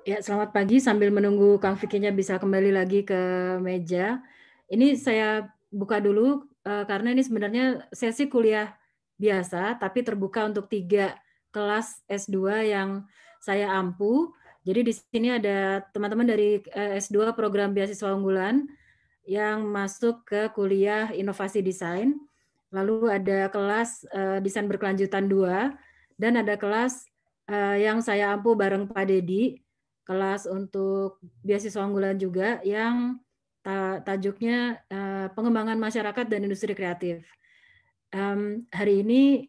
Ya, selamat pagi sambil menunggu Kang Vicky-nya bisa kembali lagi ke meja. Ini saya buka dulu, karena ini sebenarnya sesi kuliah biasa, tapi terbuka untuk 3 kelas S2 yang saya ampu. Jadi di sini ada teman-teman dari, S2 program beasiswa unggulan yang masuk ke kuliah inovasi desain, lalu ada kelas, desain berkelanjutan 2, dan ada kelas, yang saya ampu bareng Pak Dedi, kelas untuk beasiswa unggulan juga yang tajuknya, pengembangan masyarakat dan industri kreatif. Hari ini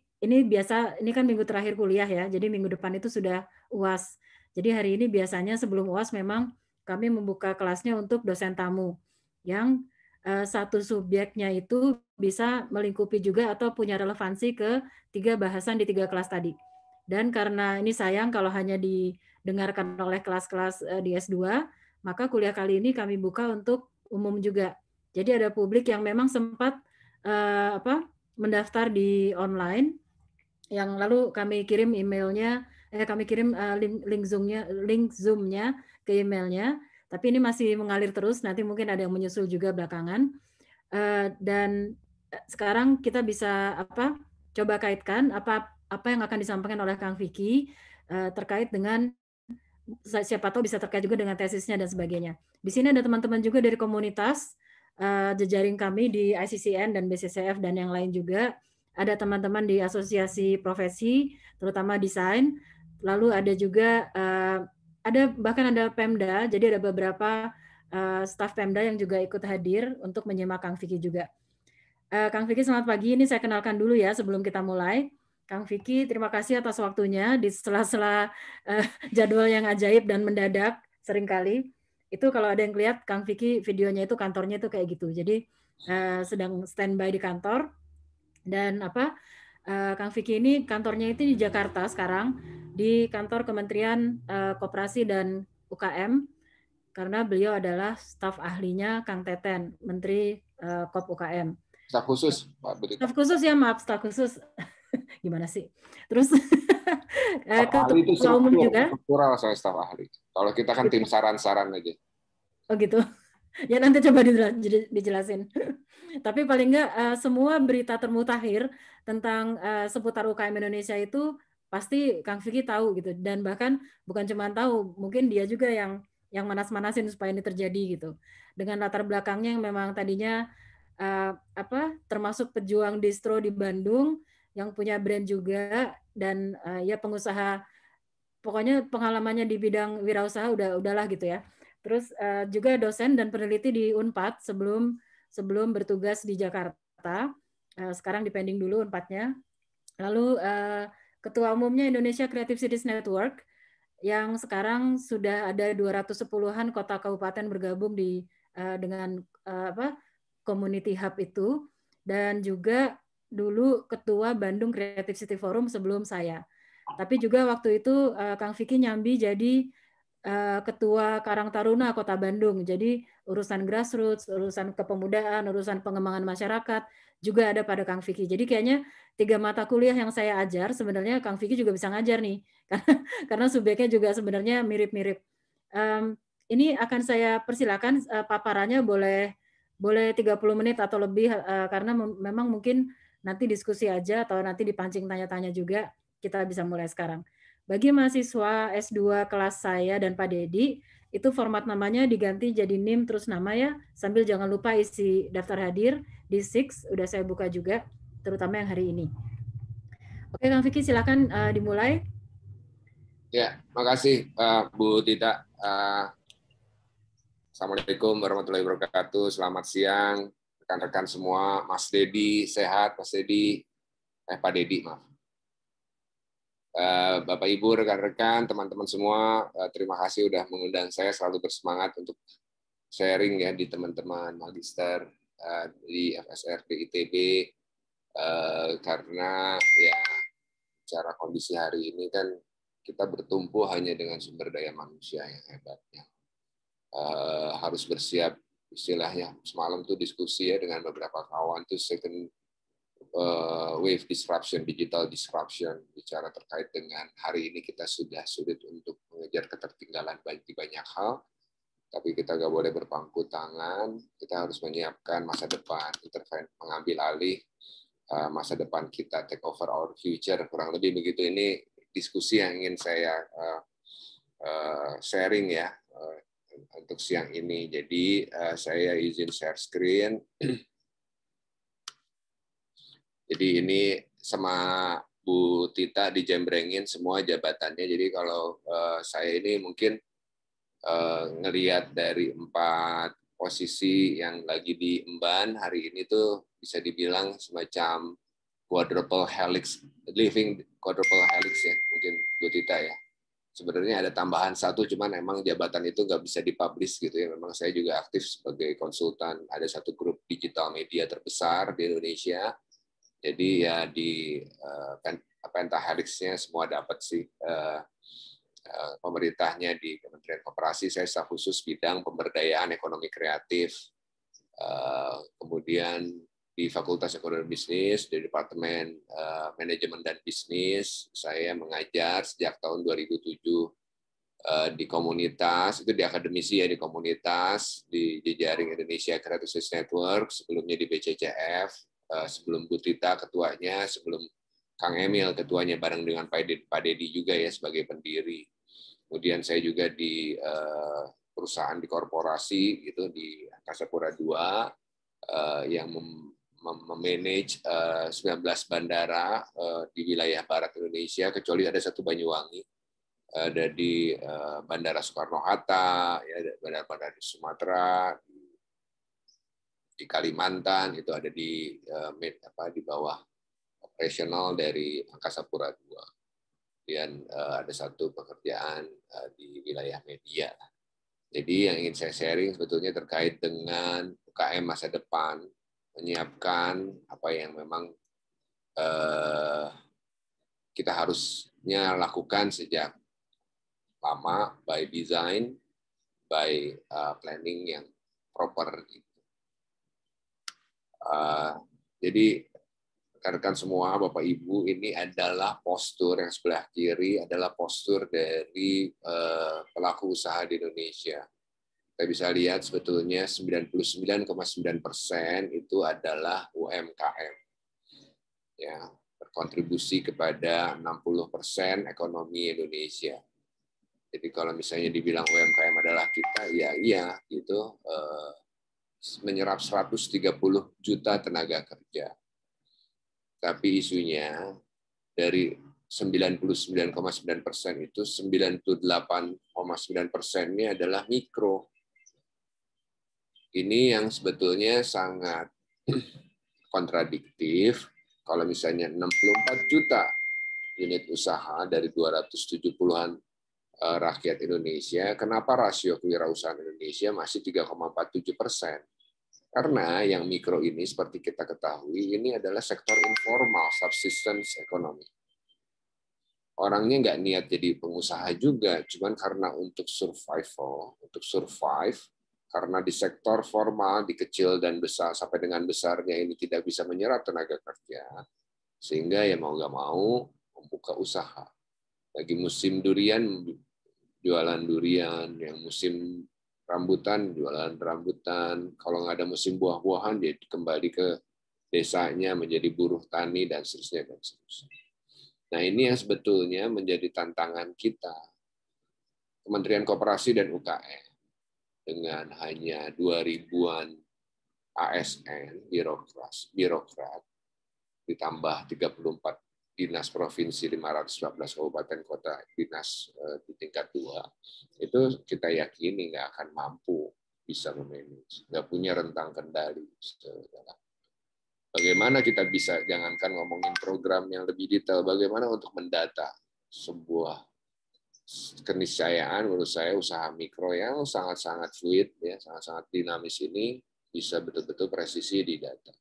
kan minggu terakhir kuliah ya, jadi minggu depan itu sudah UAS. Jadi hari ini biasanya sebelum UAS memang kami membuka kelasnya untuk dosen tamu yang, satu subjeknya itu bisa melingkupi juga atau punya relevansi ke 3 bahasan di 3 kelas tadi. Dan karena ini sayang kalau hanya didengarkan oleh kelas-kelas, di S2, maka kuliah kali ini kami buka untuk umum juga. Jadi ada publik yang memang sempat, mendaftar di online, yang lalu kami kirim emailnya, kami kirim, link Zoom-nya ke emailnya, tapi ini masih mengalir terus, nanti mungkin ada yang menyusul juga belakangan. Dan, sekarang kita bisa, coba kaitkan apa apa yang akan disampaikan oleh Kang Vicky, terkait dengan siapa tahu bisa terkait juga dengan tesisnya dan sebagainya. Di sini ada teman-teman juga dari komunitas, jejaring kami di ICCN dan BCCF dan yang lain juga. Ada teman-teman di asosiasi profesi, terutama desain. Lalu ada juga, bahkan ada Pemda, jadi ada beberapa, staf Pemda yang juga ikut hadir untuk menyimak Kang Vicky juga. Kang Vicky selamat pagi, ini saya kenalkan dulu ya sebelum kita mulai. Kang Vicky terima kasih atas waktunya di sela-sela, jadwal yang ajaib dan mendadak seringkali. Itu kalau ada yang lihat Kang Vicky videonya itu kantornya itu kayak gitu. Jadi, sedang standby di kantor dan Kang Vicky ini kantornya itu di Jakarta sekarang, di kantor Kementerian, Koperasi dan UKM, karena beliau adalah staf ahlinya Kang Teten, Menteri, Kop UKM. Staf khusus, Pak Budita. Staf khusus ya, maaf, staf khusus. Gimana sih? Terus Staf ahli itu ketua umum juga. struktural, saya staf ahli. Kalau kita kan tim Gitu. saran-saran aja. Oh gitu. Ya nanti coba dijelasin. Tapi paling enggak semua berita termutakhir tentang seputar UKM Indonesia itu pasti Kang Vicky tahu gitu. Dan bahkan bukan cuma tahu, mungkin dia juga yang manas-manasin supaya ini terjadi gitu. Dengan latar belakangnya yang memang tadinya termasuk pejuang distro di Bandung yang punya brand juga dan ya pengusaha, pokoknya pengalamannya di bidang wirausaha udahlah gitu ya. Terus juga dosen dan peneliti di Unpad sebelum sebelum bertugas di Jakarta. Sekarang dipending dulu Unpadnya. Lalu ketua umumnya Indonesia Creative Cities Network yang sekarang sudah ada 210-an kota kabupaten bergabung dengan community hub itu, dan juga dulu ketua Bandung Creative City Forum sebelum saya. Tapi juga waktu itu Kang Vicky nyambi jadi ketua Karang Taruna Kota Bandung. Jadi urusan grassroots, urusan kepemudaan, urusan pengembangan masyarakat juga ada pada Kang Vicky. Jadi kayaknya 3 mata kuliah yang saya ajar sebenarnya Kang Vicky juga bisa ngajar nih. Karena subjeknya juga sebenarnya mirip-mirip. Ini akan saya persilakan paparannya boleh boleh 30 menit atau lebih, karena memang mungkin nanti diskusi aja atau nanti dipancing tanya-tanya juga, kita bisa mulai sekarang. Bagi mahasiswa S2 kelas saya dan Pak Dedi, itu format namanya diganti jadi NIM terus nama ya, sambil jangan lupa isi daftar hadir di Six, udah saya buka juga, terutama yang hari ini. Oke Kang Vicky silakan dimulai. Ya, makasih Bu Tita. Assalamualaikum warahmatullahi wabarakatuh. Selamat siang rekan-rekan semua. Mas Dedi sehat, Mas Dedi. Pak Dedi, maaf. Bapak Ibu, rekan-rekan, teman-teman semua, terima kasih sudah mengundang saya. Selalu bersemangat untuk sharing ya di teman-teman magister di FSR ITB, karena ya secara kondisi hari ini kan kita bertumpu hanya dengan sumber daya manusia yang hebat ya. Harus bersiap, istilahnya semalam tuh diskusi ya dengan beberapa kawan tuh second wave disruption, digital disruption, bicara terkait dengan hari ini kita sudah sulit untuk mengejar ketertinggalan di banyak hal, tapi kita nggak boleh berpangku tangan. Kita harus menyiapkan masa depan, mengambil alih masa depan kita, take over our future. Kurang lebih begitu. Ini diskusi yang ingin saya sharing ya untuk siang ini. Jadi saya izin share screen. Jadi ini sama Bu Tita dijembrengin semua jabatannya. Jadi kalau saya ini mungkin ngelihat dari 4 posisi yang lagi diemban hari ini tuh bisa dibilang semacam quadruple helix, living quadruple helix ya, mungkin Bu Tita ya. Sebenarnya ada tambahan 1, cuman emang jabatan itu nggak bisa dipublish gitu ya. Memang saya juga aktif sebagai konsultan. Ada satu grup digital media terbesar di Indonesia. Jadi ya di pentahelixnya semua dapat sih. Pemerintahnya di Kementerian Koperasi, saya staf khusus bidang pemberdayaan ekonomi kreatif. Kemudian di Fakultas Ekonomi Bisnis, di Departemen Manajemen dan Bisnis, saya mengajar sejak tahun 2007 di komunitas, itu di akademisi ya, di komunitas, di jejaring Indonesia Creative Service Network, sebelumnya di BCCF, sebelum Bu Tita ketuanya, sebelum Kang Emil ketuanya, bareng dengan Pak Dedi juga ya sebagai pendiri. Kemudian saya juga di perusahaan di korporasi gitu di Angkasa Pura II yang memanage 19 bandara di wilayah barat Indonesia, kecuali ada satu Banyuwangi. Ada di Bandara Soekarno-Hatta, ya, bandara-bandara di Sumatera, di Kalimantan, itu ada di bawah operasional dari Angkasa Pura II. Dan ada satu pekerjaan di wilayah media. Jadi yang ingin saya sharing sebetulnya terkait dengan UKM masa depan, menyiapkan apa yang memang kita harusnya lakukan sejak lama, by design, by planning yang proper. Jadi rekan-rekan semua, Bapak Ibu, ini adalah postur yang sebelah kiri adalah postur dari pelaku usaha di Indonesia. Kita bisa lihat sebetulnya 99,9% itu adalah UMKM. Ya, berkontribusi kepada 60% ekonomi Indonesia. Jadi kalau misalnya dibilang UMKM adalah kita, ya iya gitu, menyerap 130 juta tenaga kerja. Tapi isunya dari 99,9% itu 98,9% ini adalah mikro. Ini yang sebetulnya sangat kontradiktif. Kalau misalnya 64 juta unit usaha dari 270-an rakyat Indonesia, kenapa rasio kewirausahaan Indonesia masih 3,47%? Karena yang mikro ini, seperti kita ketahui, ini adalah sektor informal, subsistence economy. Orangnya nggak niat jadi pengusaha juga, cuman karena untuk survival, untuk survive, karena di sektor formal, di kecil dan besar, sampai dengan besarnya ini tidak bisa menyerap tenaga kerja, sehingga ya mau nggak mau membuka usaha. Lagi musim durian, jualan durian, yang musim rambutan, jualan rambutan, kalau nggak ada musim buah-buahan, dia kembali ke desanya menjadi buruh tani, dan seterusnya. Dan seterusnya. Nah ini yang sebetulnya menjadi tantangan kita, Kementerian Koperasi dan UKM, dengan hanya 2.000-an ASN, birokrat, ditambah 34 dinas provinsi, 514 kabupaten kota dinas di tingkat 2, itu kita yakini nggak akan mampu bisa memanage, nggak punya rentang kendali. Bagaimana kita bisa, jangankan ngomongin program yang lebih detail, bagaimana untuk mendata sebuah keniscayaan, menurut saya usaha mikro yang sangat-sangat fluid, ya, sangat-sangat dinamis ini bisa betul-betul presisi di data.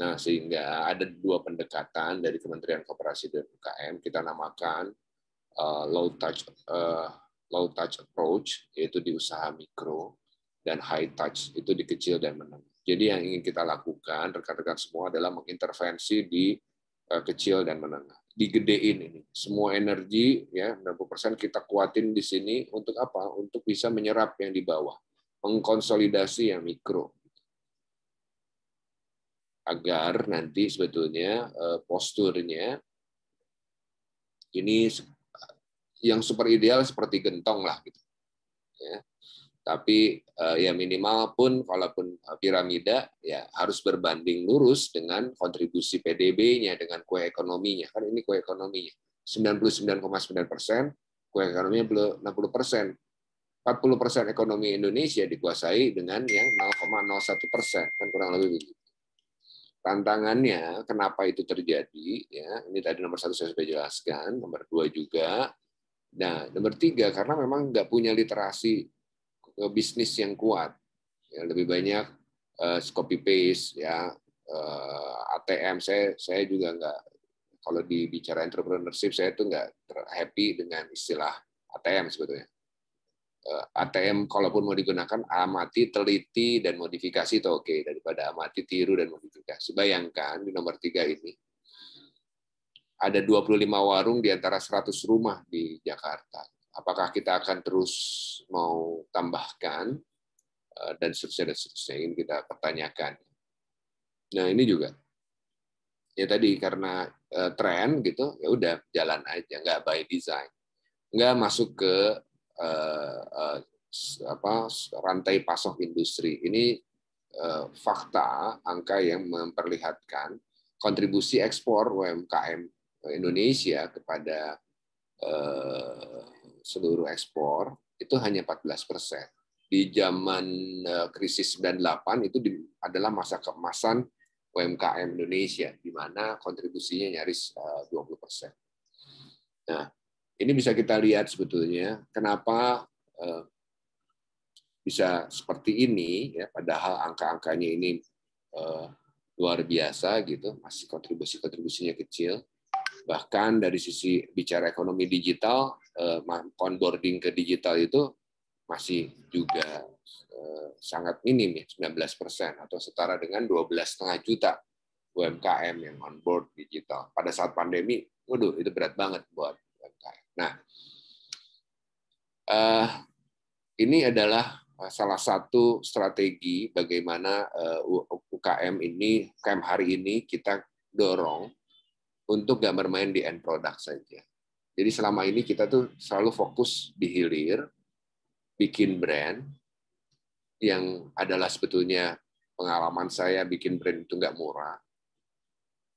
Nah, sehingga ada 2 pendekatan dari Kementerian Koperasi dan UKM, kita namakan low touch approach, yaitu di usaha mikro, dan high touch, itu di kecil dan menengah. Jadi yang ingin kita lakukan, rekan-rekan semua, adalah mengintervensi di kecil dan menengah. digedein ini. Semua energi ya 60% kita kuatin di sini untuk apa? Untuk bisa menyerap yang di bawah, mengkonsolidasi yang mikro. Agar nanti sebetulnya posturnya ini yang super ideal seperti gentong lah gitu. Ya. Tapi ya minimal pun kalaupun piramida ya harus berbanding lurus dengan kontribusi PDB-nya, dengan kue ekonominya. Kan ini kue ekonominya 99,9%, kue ekonominya 60%. 40% ekonomi Indonesia dikuasai dengan yang 0,01%, kan kurang lebih begitu. Tantangannya kenapa itu terjadi? Ya, ini tadi nomor 1 saya sudah jelaskan, nomor 2 juga. Nah, nomor 3 karena memang nggak punya literasi bisnis yang kuat, ya, lebih banyak copy paste, ya, ATM. Saya juga nggak, kalau dibicara entrepreneurship saya tuh nggak happy dengan istilah ATM sebetulnya. ATM kalaupun mau digunakan amati, teliti, dan modifikasi itu oke, daripada amati, tiru, dan modifikasi. Bayangkan di nomor 3 ini ada 25 warung di antara 100 rumah di Jakarta. Apakah kita akan terus mau tambahkan dan seterusnya ini kita pertanyakan. Nah ini juga ya tadi karena tren gitu, ya udah jalan aja, nggak by design, nggak masuk ke rantai pasok industri. Ini fakta, angka yang memperlihatkan kontribusi ekspor UMKM Indonesia kepada seluruh ekspor itu hanya 14%. Di zaman krisis 98 itu adalah masa keemasan UMKM Indonesia, di mana kontribusinya nyaris 20%. Nah, ini bisa kita lihat sebetulnya kenapa bisa seperti ini, ya, padahal angka-angkanya ini luar biasa gitu, masih kontribusinya kecil. Bahkan dari sisi bicara ekonomi digital, onboarding ke digital itu masih juga sangat minim ya, 19% atau setara dengan 12,5 juta UMKM yang on board digital. Pada saat pandemi, waduh itu berat banget buat UMKM. Nah, ini adalah salah satu strategi bagaimana UKM hari ini kita dorong untuk nggak bermain di end product saja. Jadi selama ini kita tuh selalu fokus di hilir, bikin brand, yang adalah sebetulnya pengalaman saya bikin brand itu nggak murah,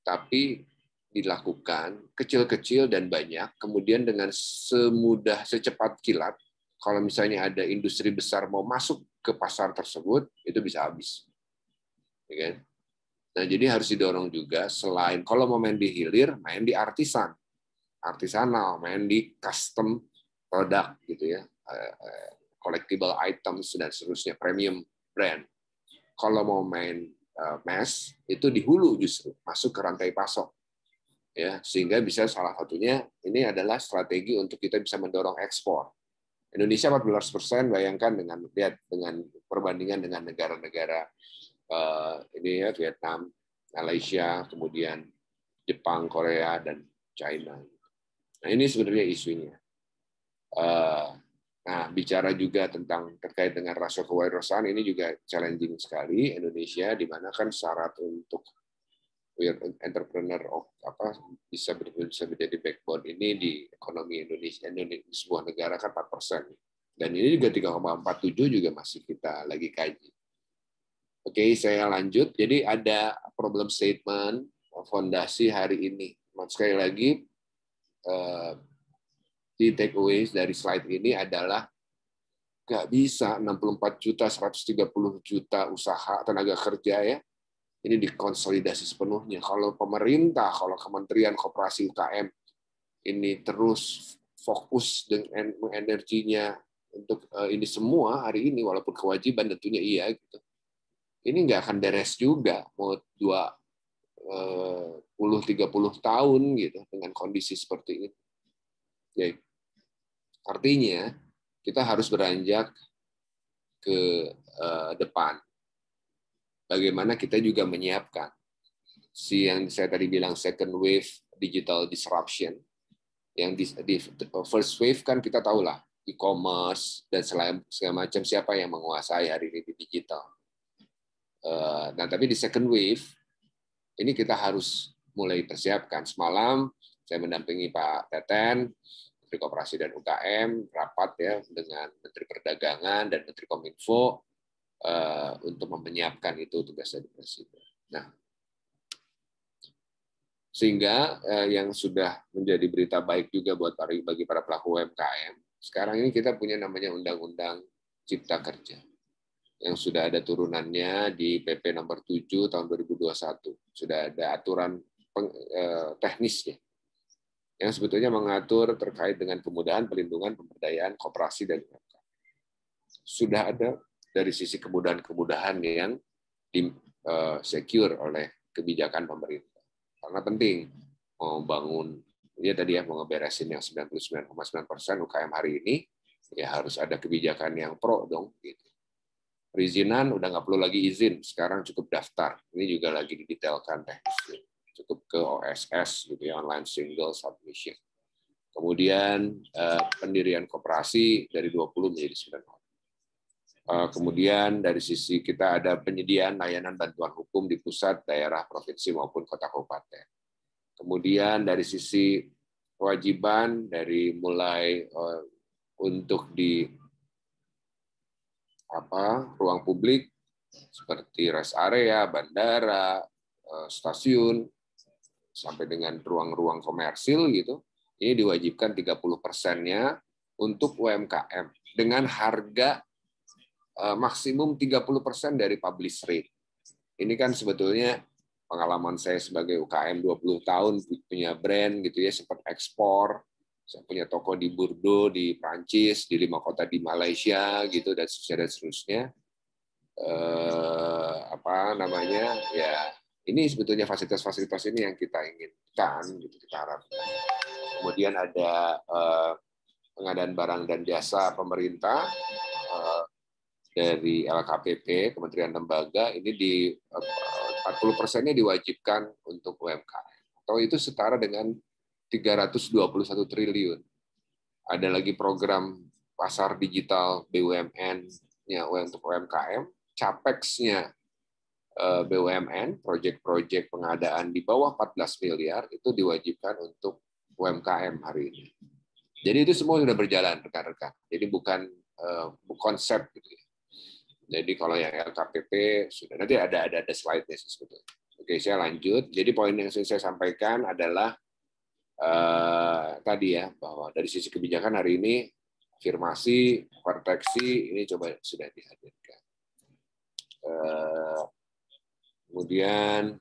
tapi dilakukan kecil-kecil dan banyak, kemudian dengan secepat kilat, kalau misalnya ada industri besar mau masuk ke pasar tersebut, itu bisa habis. Ya kan? Nah, jadi harus didorong juga, selain kalau mau main di hilir, main di artisanal, main di custom product gitu ya, collectible items dan seterusnya, premium brand. Kalau mau main mass, itu di hulu justru, masuk ke rantai pasok. Ya, sehingga bisa salah satunya ini adalah strategi untuk kita bisa mendorong ekspor. Indonesia 14%, bayangkan dengan perbandingan dengan negara-negara ini ya, Vietnam, Malaysia, kemudian Jepang, Korea, dan China. Nah, ini sebenarnya isunya. Nah, bicara juga terkait dengan rasio kewirausahaan, ini juga challenging sekali Indonesia, di mana kan syarat untuk entrepreneur bisa menjadi backbone ini di ekonomi Indonesia, di sebuah negara kan 4%. Dan ini juga 3,47 juga masih kita lagi kaji. Oke, saya lanjut. Jadi ada problem statement fondasi hari ini. Sekali lagi, di takeaways dari slide ini adalah nggak bisa 64 juta, 130 juta usaha tenaga kerja ya, ini dikonsolidasi sepenuhnya. Kalau pemerintah, kalau Kementerian Koperasi UKM ini terus fokus dengan energinya untuk ini semua hari ini, walaupun kewajiban tentunya iya gitu, ini nggak akan beres juga mau 20-30 tahun gitu dengan kondisi seperti ini. Jadi, artinya kita harus beranjak ke depan. Bagaimana kita juga menyiapkan yang saya tadi bilang second wave digital disruption. Yang di first wave kan kita tahu lah, e-commerce dan segala macam, siapa yang menguasai hari ini di digital. Nah, tapi di second wave ini kita harus mulai persiapkan. Semalam saya mendampingi Pak Teten, Menteri Koperasi dan UKM, rapat ya dengan Menteri Perdagangan dan Menteri Kominfo untuk menyiapkan itu tugas dari Presiden. Nah, sehingga yang sudah menjadi berita baik juga buat bagi para pelaku UMKM, sekarang ini kita punya namanya Undang-Undang Cipta Kerja yang sudah ada turunannya di PP nomor 7 tahun 2021. Sudah ada aturan teknisnya yang sebetulnya mengatur terkait dengan kemudahan pelindungan pemberdayaan koperasi dan UMKM. Sudah ada dari sisi kemudahan-kemudahan yang secure oleh kebijakan pemerintah. Karena penting mau bangun, ya tadi ya mau ngeberesin yang 99,9% UKM hari ini, ya harus ada kebijakan yang pro dong. Gitu. Perizinan udah nggak perlu lagi izin, sekarang cukup daftar. Ini juga lagi didetailkan teknisnya. Cukup ke OSS, gitu ya, online single submission. Kemudian pendirian koperasi dari 20 menjadi 9 orang. Kemudian dari sisi kita ada penyediaan layanan bantuan hukum di pusat, daerah, provinsi maupun kota kabupaten. Kemudian dari sisi kewajiban dari mulai untuk di ruang publik seperti rest area, bandara, stasiun, sampai dengan ruang-ruang komersil gitu, ini diwajibkan 30%-nya untuk UMKM dengan harga maksimum 30% dari publish rate. Ini kan sebetulnya pengalaman saya sebagai UKM 20 tahun punya brand gitu ya, sempat ekspor. Saya punya toko di Bordeaux di Prancis, di 5 kota di Malaysia gitu dan seterusnya. Ya ini sebetulnya fasilitas-fasilitas ini yang kita inginkan gitu, kita harapkan. Kemudian ada pengadaan barang dan jasa pemerintah dari LKPP, Kementerian Lembaga, ini di 40%-nya diwajibkan untuk UMKM. Atau itu setara dengan 321 triliun. Ada lagi program pasar digital BUMN-nya untuk UMKM, CAPEX-nya BUMN, proyek-proyek pengadaan di bawah 14 miliar, itu diwajibkan untuk UMKM hari ini. Jadi itu semua sudah berjalan, rekan-rekan. Jadi bukan konsep gitu ya. Jadi kalau yang LKPP sudah, nanti ada slide-nya sebetulnya. Oke, saya lanjut. Jadi poin yang saya sampaikan adalah tadi ya, bahwa dari sisi kebijakan hari ini afirmasi, proteksi ini coba sudah dihadirkan. Kemudian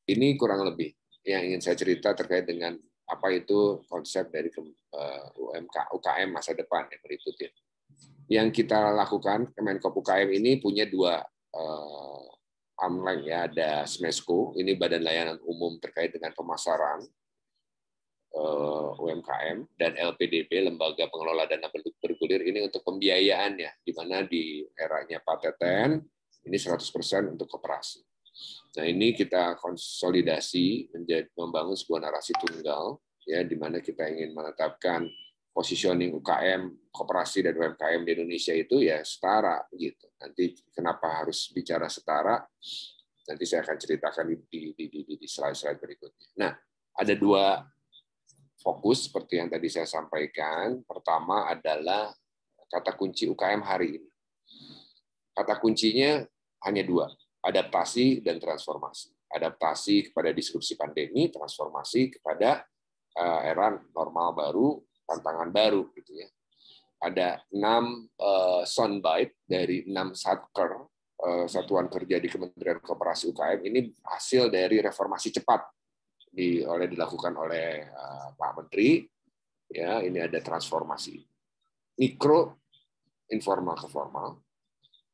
ini kurang lebih yang ingin saya cerita terkait dengan apa itu konsep dari UKM masa depan yang berikutnya. Yang kita lakukan, Kemenkop UKM ini punya 2 amlang ya, ada SMESCO, ini Badan Layanan Umum terkait dengan pemasaran UMKM, dan LPDB, Lembaga Pengelola Dana Bergulir, ini untuk pembiayaannya, di mana di eranya Pak Teten, ini 100% untuk koperasi. Nah ini kita konsolidasi, membangun sebuah narasi tunggal, ya, di mana kita ingin menetapkan positioning UKM, koperasi dan UMKM di Indonesia itu ya setara gitu. Nanti kenapa harus bicara setara? Nanti saya akan ceritakan di slide-slide berikutnya. Nah, ada 2 fokus seperti yang tadi saya sampaikan. Pertama adalah kata kunci UKM hari ini. Kata kuncinya hanya 2, adaptasi dan transformasi. Adaptasi kepada disrupsi pandemi, transformasi kepada era normal baru, tantangan baru gitu ya. Ada 6 soundbite dari 6 satker, satuan kerja di Kementerian Koperasi UKM, ini hasil dari reformasi cepat dilakukan oleh Pak Menteri. Ya, ini ada transformasi mikro, informal ke formal,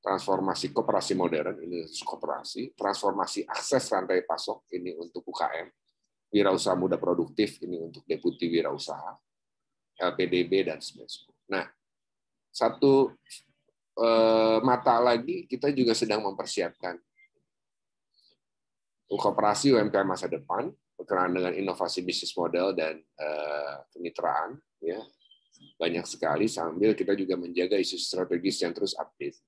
transformasi koperasi modern, ini koperasi, transformasi akses rantai pasok, ini untuk UKM, wirausaha muda produktif, ini untuk deputi wirausaha, LPDB dan SMESCO. Nah, satu mata lagi kita juga sedang mempersiapkan koperasi UMKM masa depan berkenaan dengan inovasi bisnis model dan kemitraan, ya banyak sekali, sambil kita juga menjaga isu strategis yang terus update.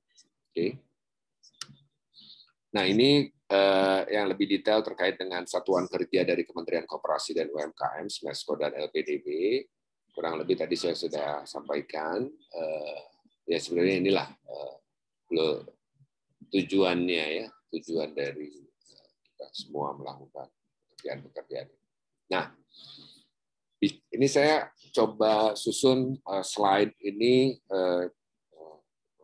Oke. Nah, ini yang lebih detail terkait dengan satuan kerja dari Kementerian Koperasi dan UMKM, Smesco dan LPDB. Kurang lebih tadi saya sudah sampaikan. Ya sebenarnya inilah tujuannya, ya, tujuan dari kita semua melakukan pekerjaan-pekerjaan. Nah, ini saya coba susun slide ini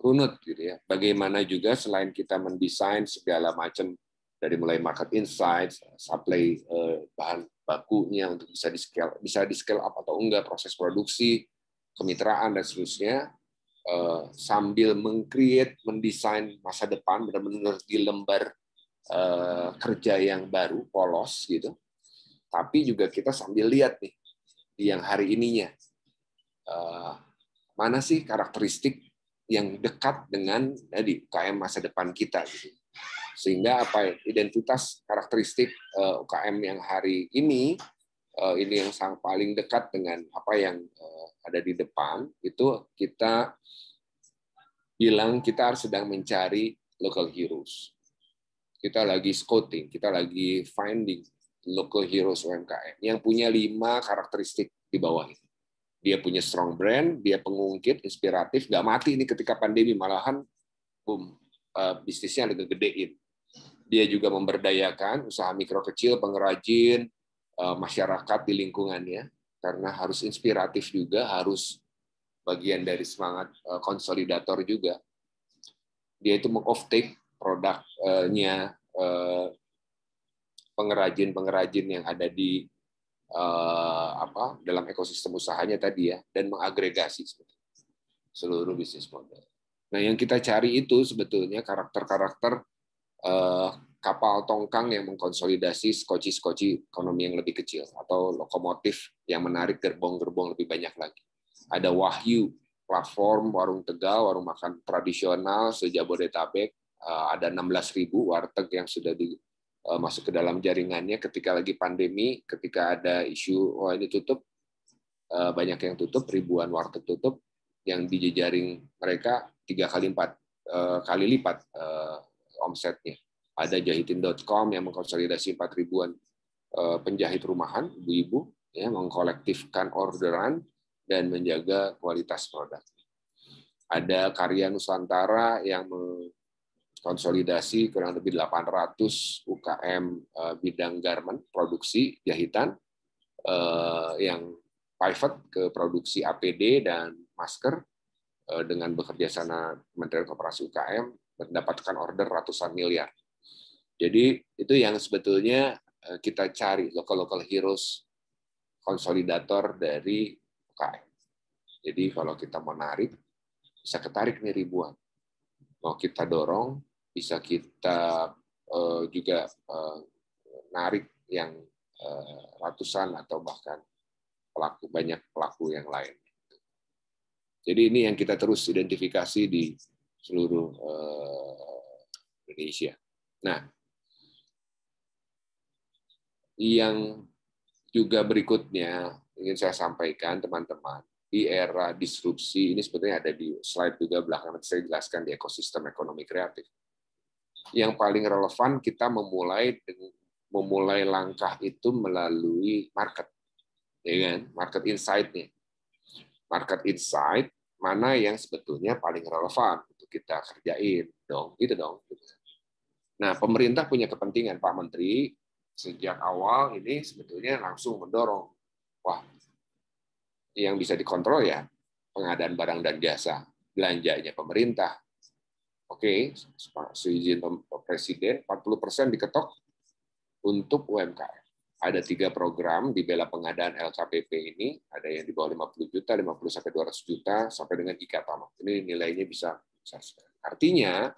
runut gitu ya. Bagaimana juga selain kita mendesain segala macam dari mulai market insights, supply bahan bakunya untuk bisa di scale up atau enggak, proses produksi, kemitraan dan seterusnya, sambil mendesain masa depan benar-benar di lembar kerja yang baru, polos gitu. Tapi juga kita sambil lihat nih di yang hari ininya, mana sih karakteristik yang dekat dengan tadi UKM masa depan kita gitu. Sehingga identitas karakteristik UKM yang hari ini yang sangat paling dekat dengan apa yang ada di depan, itu kita bilang kita harus sedang mencari local heroes. Kita lagi scouting, kita lagi finding local heroes UMKM yang punya 5 karakteristik di bawah ini. Dia punya strong brand, dia pengungkit, inspiratif, nggak mati ini ketika pandemi, malahan boom, bisnisnya lebih gedein. Dia juga memberdayakan usaha mikro kecil, pengrajin, masyarakat di lingkungannya, karena harus inspiratif juga, harus bagian dari semangat konsolidator juga. Dia itu meng-offtake produknya pengrajin-pengrajin yang ada di dalam ekosistem usahanya tadi ya, dan mengagregasi seluruh bisnis model. Nah, yang kita cari itu sebetulnya karakter-karakter kapal tongkang yang mengkonsolidasi skoci-skoci ekonomi yang lebih kecil, atau lokomotif yang menarik gerbong-gerbong lebih banyak lagi. Ada Wahyu, platform warung Tegal, warung makan tradisional se-Jabodetabek, ada 16.000 warteg yang sudah masuk ke dalam jaringannya ketika lagi pandemi, ketika ada isu ini tutup, banyak yang tutup, ribuan warteg tutup, yang di jejaring mereka 3 kali 4 kali lipat omsetnya. Ada jahitin.com yang mengkonsolidasi 4.000-an penjahit rumahan, ibu-ibu, ya, mengkolektifkan orderan dan menjaga kualitas produk. Ada Karya Nusantara yang konsolidasi kurang lebih 800 UKM bidang garment, produksi jahitan, yang pivot ke produksi APD dan masker, dengan bekerja sama Kementerian Koperasi UKM, mendapatkan order ratusan miliar. Jadi itu yang sebetulnya kita cari, local heroes, konsolidator dari UKM. Jadi kalau kita mau narik, bisa ketarik nih ribuan. Mau kita dorong, bisa kita juga narik yang ratusan atau bahkan banyak pelaku yang lain. Jadi ini yang kita terus identifikasi di seluruh Indonesia. Nah, yang juga berikutnya ingin saya sampaikan teman-teman, di era disrupsi ini sebetulnya ada di slide juga belakangan saya jelaskan di ekosistem ekonomi kreatif. Yang paling relevan kita memulai langkah itu melalui market, ya kan? Market insight-nya. Market insight mana yang sebetulnya paling relevan untuk kita kerjain dong, gitu dong. Nah, pemerintah punya kepentingan, Pak Menteri sejak awal ini sebetulnya langsung mendorong, wah, yang bisa dikontrol ya pengadaan barang dan jasa, belanjanya pemerintah. Oke, seizin Presiden 40% diketok untuk UMKM. Ada 3 program di bela pengadaan LKPP ini, ada yang di bawah 50 juta, 50 sampai 200 juta, sampai dengan IKATAMA. Ini nilainya bisa besar sekali. Artinya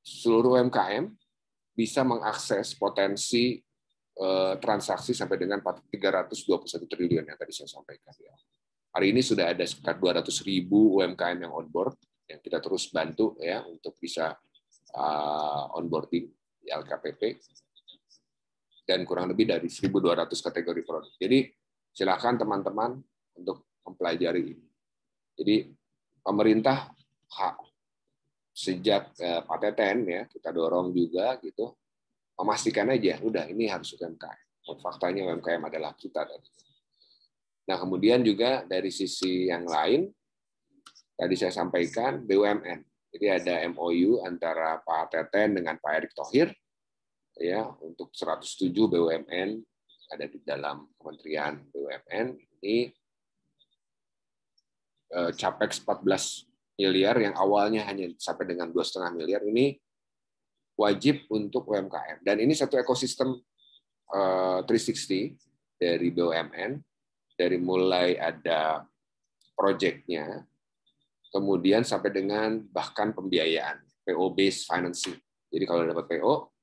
seluruh UMKM bisa mengakses potensi transaksi sampai dengan 321 triliun yang tadi saya sampaikan. Hari ini sudah ada sekitar 200.000 UMKM yang on board, yang kita terus bantu ya untuk bisa onboarding. di LKPP, dan kurang lebih dari 1.200 kategori produk. Jadi silakan teman-teman untuk mempelajari ini. Jadi pemerintah sejak Pak Teten ya kita dorong juga gitu, memastikan aja udah ini harus UMKM. Faktanya UMKM adalah kita. Nah kemudian juga dari sisi yang lain tadi saya sampaikan BUMN. Jadi ada MOU antara Pak Teten dengan Pak Erick Thohir ya untuk 107 BUMN ada di dalam Kementerian BUMN. Ini Capex 14 miliar yang awalnya hanya sampai dengan 2,5 miliar ini wajib untuk UMKM. Dan ini satu ekosistem 360 dari BUMN, dari mulai ada proyeknya, kemudian sampai dengan bahkan pembiayaan, PO based financing. Jadi kalau dapat PO,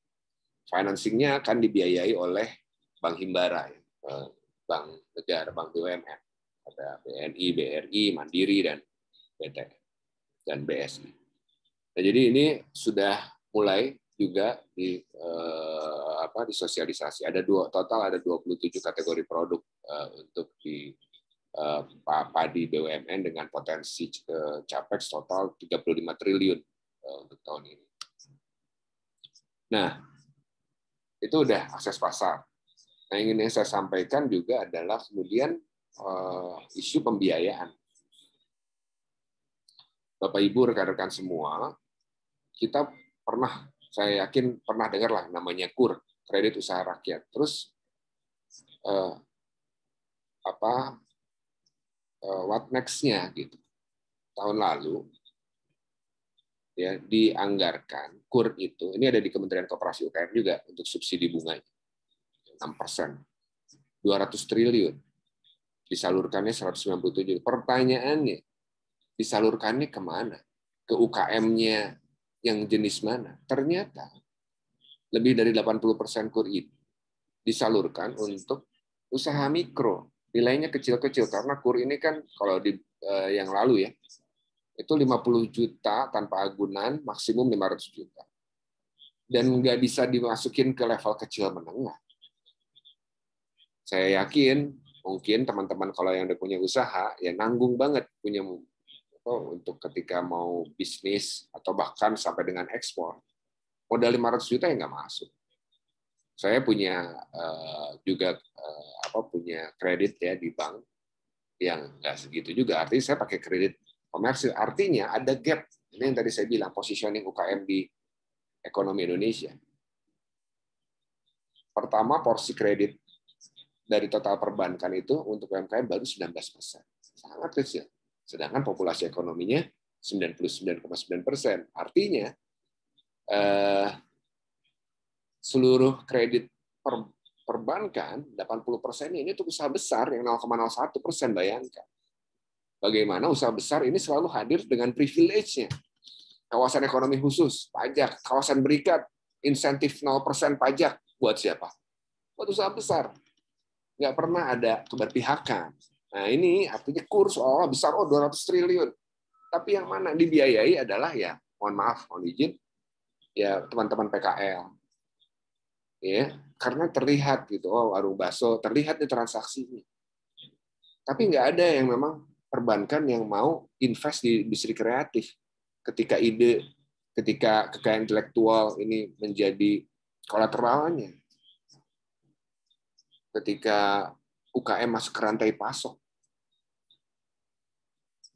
financingnya akan dibiayai oleh Bank Himbara, Bank Negara, Bank BUMN. Ada BNI, BRI, Mandiri, dan BTN, dan BSI. Nah, jadi ini sudah mulai juga disosialisasi. Ada total ada 27 kategori produk untuk di padi BUMN dengan potensi capex total 35 triliun untuk tahun ini. Nah, itu udah akses pasar. Nah, yang ingin saya sampaikan juga adalah kemudian isu pembiayaan. Bapak Ibu rekan-rekan semua, kita pernah, saya yakin pernah dengar lah namanya KUR, kredit usaha rakyat. Terus what next-nya gitu. Tahun lalu ya dianggarkan KUR itu, ini ada di Kementerian Koperasi UKM juga untuk subsidi bunganya 6%, 200 triliun. Disalurkannya 197. Pertanyaannya, disalurkannya kemana? Ke UKM-nya yang jenis mana? Ternyata lebih dari 80% KUR ini disalurkan untuk usaha mikro. Nilainya kecil-kecil karena KUR ini kan kalau di yang lalu ya, itu 50 juta tanpa agunan, maksimum 500 juta. Dan nggak bisa dimasukin ke level kecil menengah. Saya yakin mungkin teman-teman kalau yang udah punya usaha ya nanggung banget punya untuk ketika mau bisnis atau bahkan sampai dengan ekspor. Modal 500 juta ya nggak masuk. Saya punya juga punya kredit ya di bank yang nggak segitu juga. Artinya saya pakai kredit komersil. Artinya ada gap. Ini yang tadi saya bilang positioning UKM di ekonomi Indonesia. Pertama porsi kredit dari total perbankan itu untuk UMKM baru 19%. Sangat kecil. Sedangkan populasi ekonominya 99,9%. Artinya seluruh kredit perbankan 80% ini untuk usaha besar yang 0,01%, bayangkan. Bagaimana usaha besar ini selalu hadir dengan privilege-nya. Kawasan ekonomi khusus, pajak, kawasan berikat, insentif 0% pajak. Buat siapa? Buat usaha besar. Nggak pernah ada keberpihakan. Nah ini artinya KUR seolah besar, 200 triliun. Tapi yang mana dibiayai adalah ya, mohon maaf, mohon izin, ya teman-teman PKL. Ya, karena terlihat gitu, warung bakso, terlihat di transaksinya. Tapi nggak ada yang memang perbankan yang mau invest di industri kreatif. Ketika ide, ketika kekayaan intelektual ini menjadi kolateralnya. Ketika UKM masuk ke rantai pasok.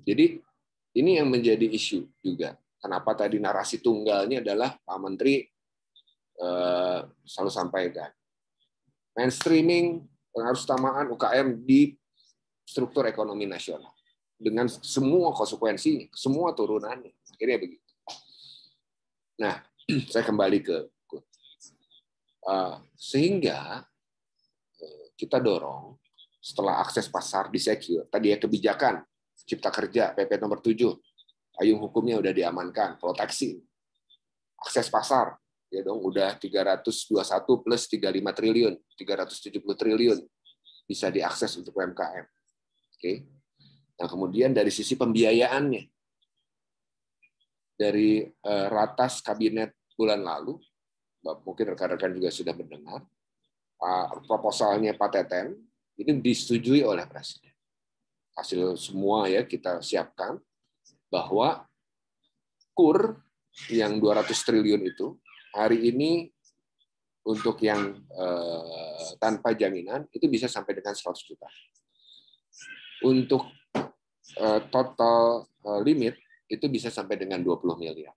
Jadi ini yang menjadi isu juga. Kenapa tadi narasi tunggalnya adalah Pak Menteri selalu sampaikan. Mainstreaming pengaruh utamaan UKM di struktur ekonomi nasional. Dengan semua konsekuensinya, semua turunannya. Akhirnya begitu. Nah, saya kembali ke sehingga kita dorong setelah akses pasar disecure, tadi ya kebijakan Cipta Kerja PP nomor 7, payung hukumnya udah diamankan, proteksi, akses pasar ya dong udah 321 plus 35 triliun, 370 triliun bisa diakses untuk UMKM. Oke. Nah, kemudian dari sisi pembiayaannya, dari ratas kabinet bulan lalu mungkin rekan-rekan juga sudah mendengar, proposalnya Pak Teten ini disetujui oleh Presiden. Hasil semua ya kita siapkan bahwa KUR yang 200 triliun itu hari ini untuk yang tanpa jaminan itu bisa sampai dengan 100 juta. Untuk total limit itu bisa sampai dengan 20 miliar.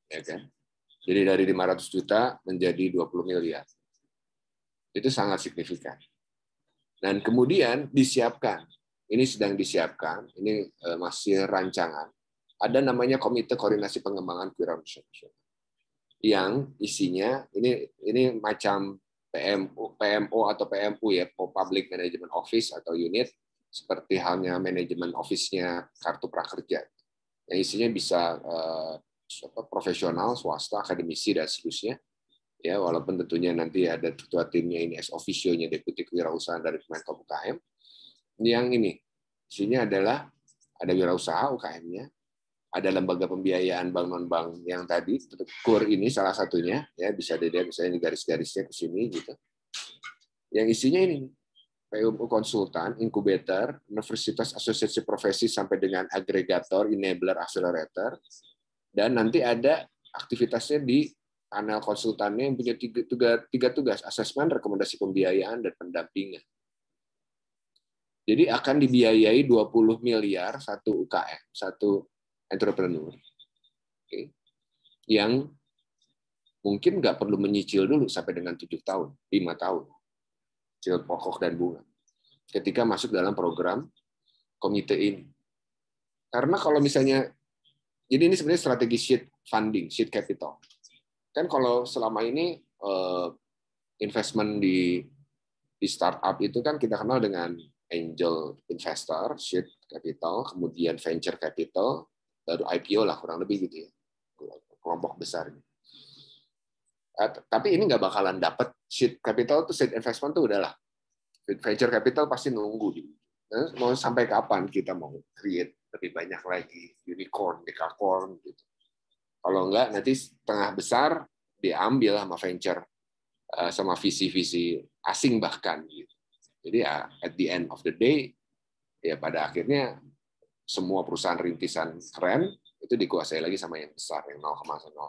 Ya kan? Jadi dari 500 juta menjadi 20 miliar. Itu sangat signifikan. Dan kemudian disiapkan, ini sedang disiapkan, ini masih rancangan, ada namanya Komite Koordinasi Pengembangan Kewirausahaan Nasional, yang isinya ini macam PMO atau PMU ya, Public Management Office atau unit, seperti halnya manajemen office-nya Kartu Prakerja. Yang isinya bisa profesional, swasta, akademisi, dan seterusnya. Ya, walaupun tentunya nanti ada ketua timnya ini ex officio-nya Deputi Kewirausahaan dari Kemenko UKM. Yang ini isinya adalah ada wirausaha UKM-nya, ada lembaga pembiayaan bank non-bank yang tadi, KUR ini salah satunya, ya bisa dilihat misalnya di garis-garisnya ke sini gitu. Yang isinya ini PMU konsultan, inkubator, universitas asosiasi profesi sampai dengan agregator, enabler, accelerator, dan nanti ada aktivitasnya di panel konsultannya yang punya tiga tugas, asesmen, rekomendasi pembiayaan, dan pendampingan. Jadi akan dibiayai 20 miliar satu UKM, satu entrepreneur. Okay. Yang mungkin nggak perlu menyicil dulu sampai dengan 7 tahun, 5 tahun. Cicil pokok dan bunga. Ketika masuk dalam program komite ini. Karena kalau misalnya, jadi ini sebenarnya strategi seed funding, seed capital. Kan kalau selama ini investment di startup itu kan kita kenal dengan angel investor, seed capital, kemudian venture capital, baru IPO lah kurang lebih gitu ya, kelompok besar. Tapi ini nggak bakalan dapat seed capital tuh, seed investment tuh udahlah. Venture capital pasti nunggu. Mau sampai kapan kita mau create lebih banyak lagi unicorn, decacorn gitu. Kalau enggak, nanti setengah besar diambil sama venture, sama visi-visi asing bahkan. Gitu. Jadi ya, at the end of the day, ya pada akhirnya semua perusahaan rintisan keren itu dikuasai lagi sama yang besar, yang 0,01%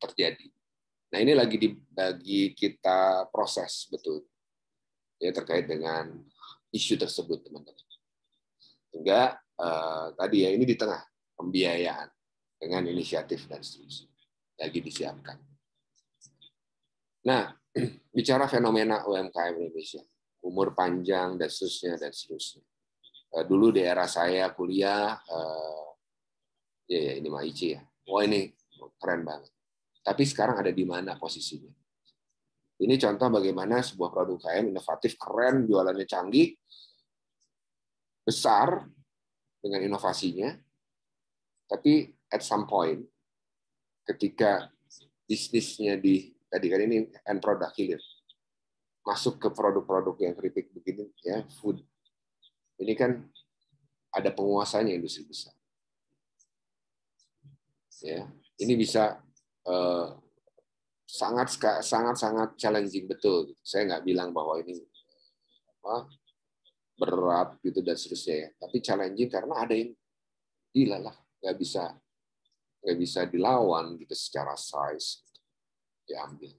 terjadi. Nah ini lagi kita proses betul, ya terkait dengan isu tersebut teman-teman. Sehingga tadi ya ini di tengah pembiayaan dengan inisiatif dan seterusnya lagi disiapkan. Nah, bicara fenomena UMKM Indonesia, umur panjang dan seterusnya dan seterusnya. Dulu di era saya kuliah, ya ini MAIC ya, wah ini keren banget. Tapi sekarang ada di mana posisinya? Ini contoh bagaimana sebuah produk UMKM inovatif, keren, jualannya canggih, besar dengan inovasinya, tapi at some point ketika bisnisnya tadi kan ini end product hilir, masuk ke produk-produk yang kritik begini ya, food. Ini kan ada penguasanya industri besar. Ya, ini bisa sangat challenging betul. Saya nggak bilang bahwa ini berat gitu dan seterusnya ya. Tapi challenging karena ada yang gila lah, nggak bisa dilawan gitu secara size gitu. Diambil.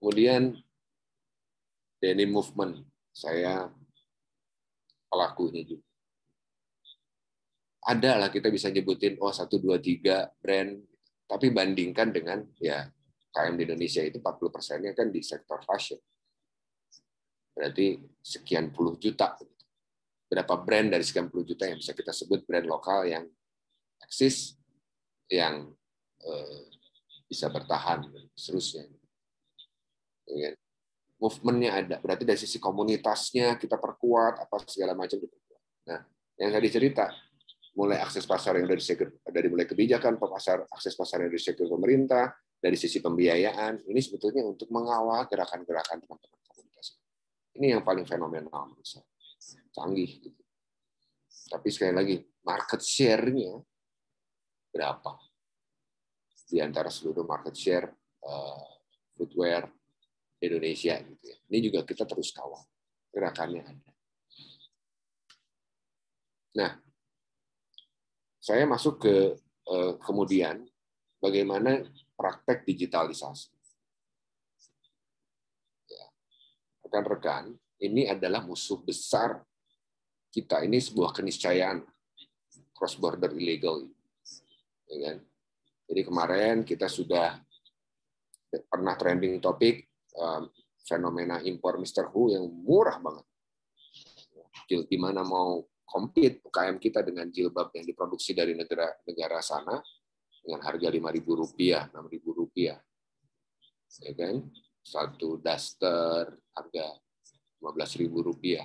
Kemudian denim movement, saya pelakunya juga. Ada lah kita bisa nyebutin 1, 2, 3 brand, tapi bandingkan dengan ya KM di Indonesia itu 40%-nya kan di sektor fashion. Berarti sekian puluh juta. Berapa brand dari sekian puluh juta yang bisa kita sebut brand lokal yang eksis, yang bisa bertahan, seterusnya. Movement-nya ada. Berarti dari sisi komunitasnya kita perkuat, apa segala macam diperkuat. Nah, yang tadi cerita, mulai akses pasar yang dari mulai kebijakan, akses pasar yang dari sektor pemerintah, dari sisi pembiayaan, ini sebetulnya untuk mengawal gerakan-gerakan teman-teman komunitas. Ini yang paling fenomenal menurut saya. Canggih. Gitu. Tapi sekali lagi, market share-nya berapa? di antara seluruh market share footwear di Indonesia gitu ya. Ini juga kita terus kawal, gerakannya ada. Nah, saya masuk ke kemudian bagaimana praktek digitalisasi. Ya. Rekan-rekan, ini adalah musuh besar kita. Ini sebuah keniscayaan cross border illegal, ya kan? Jadi kemarin kita sudah pernah trending topik fenomena impor Mr. Who yang murah banget. Gimana mau compete UKM kita dengan jilbab yang diproduksi dari negara sana dengan harga Rp5.000, Rp6.000, ya kan? Satu daster harga Rp15.000,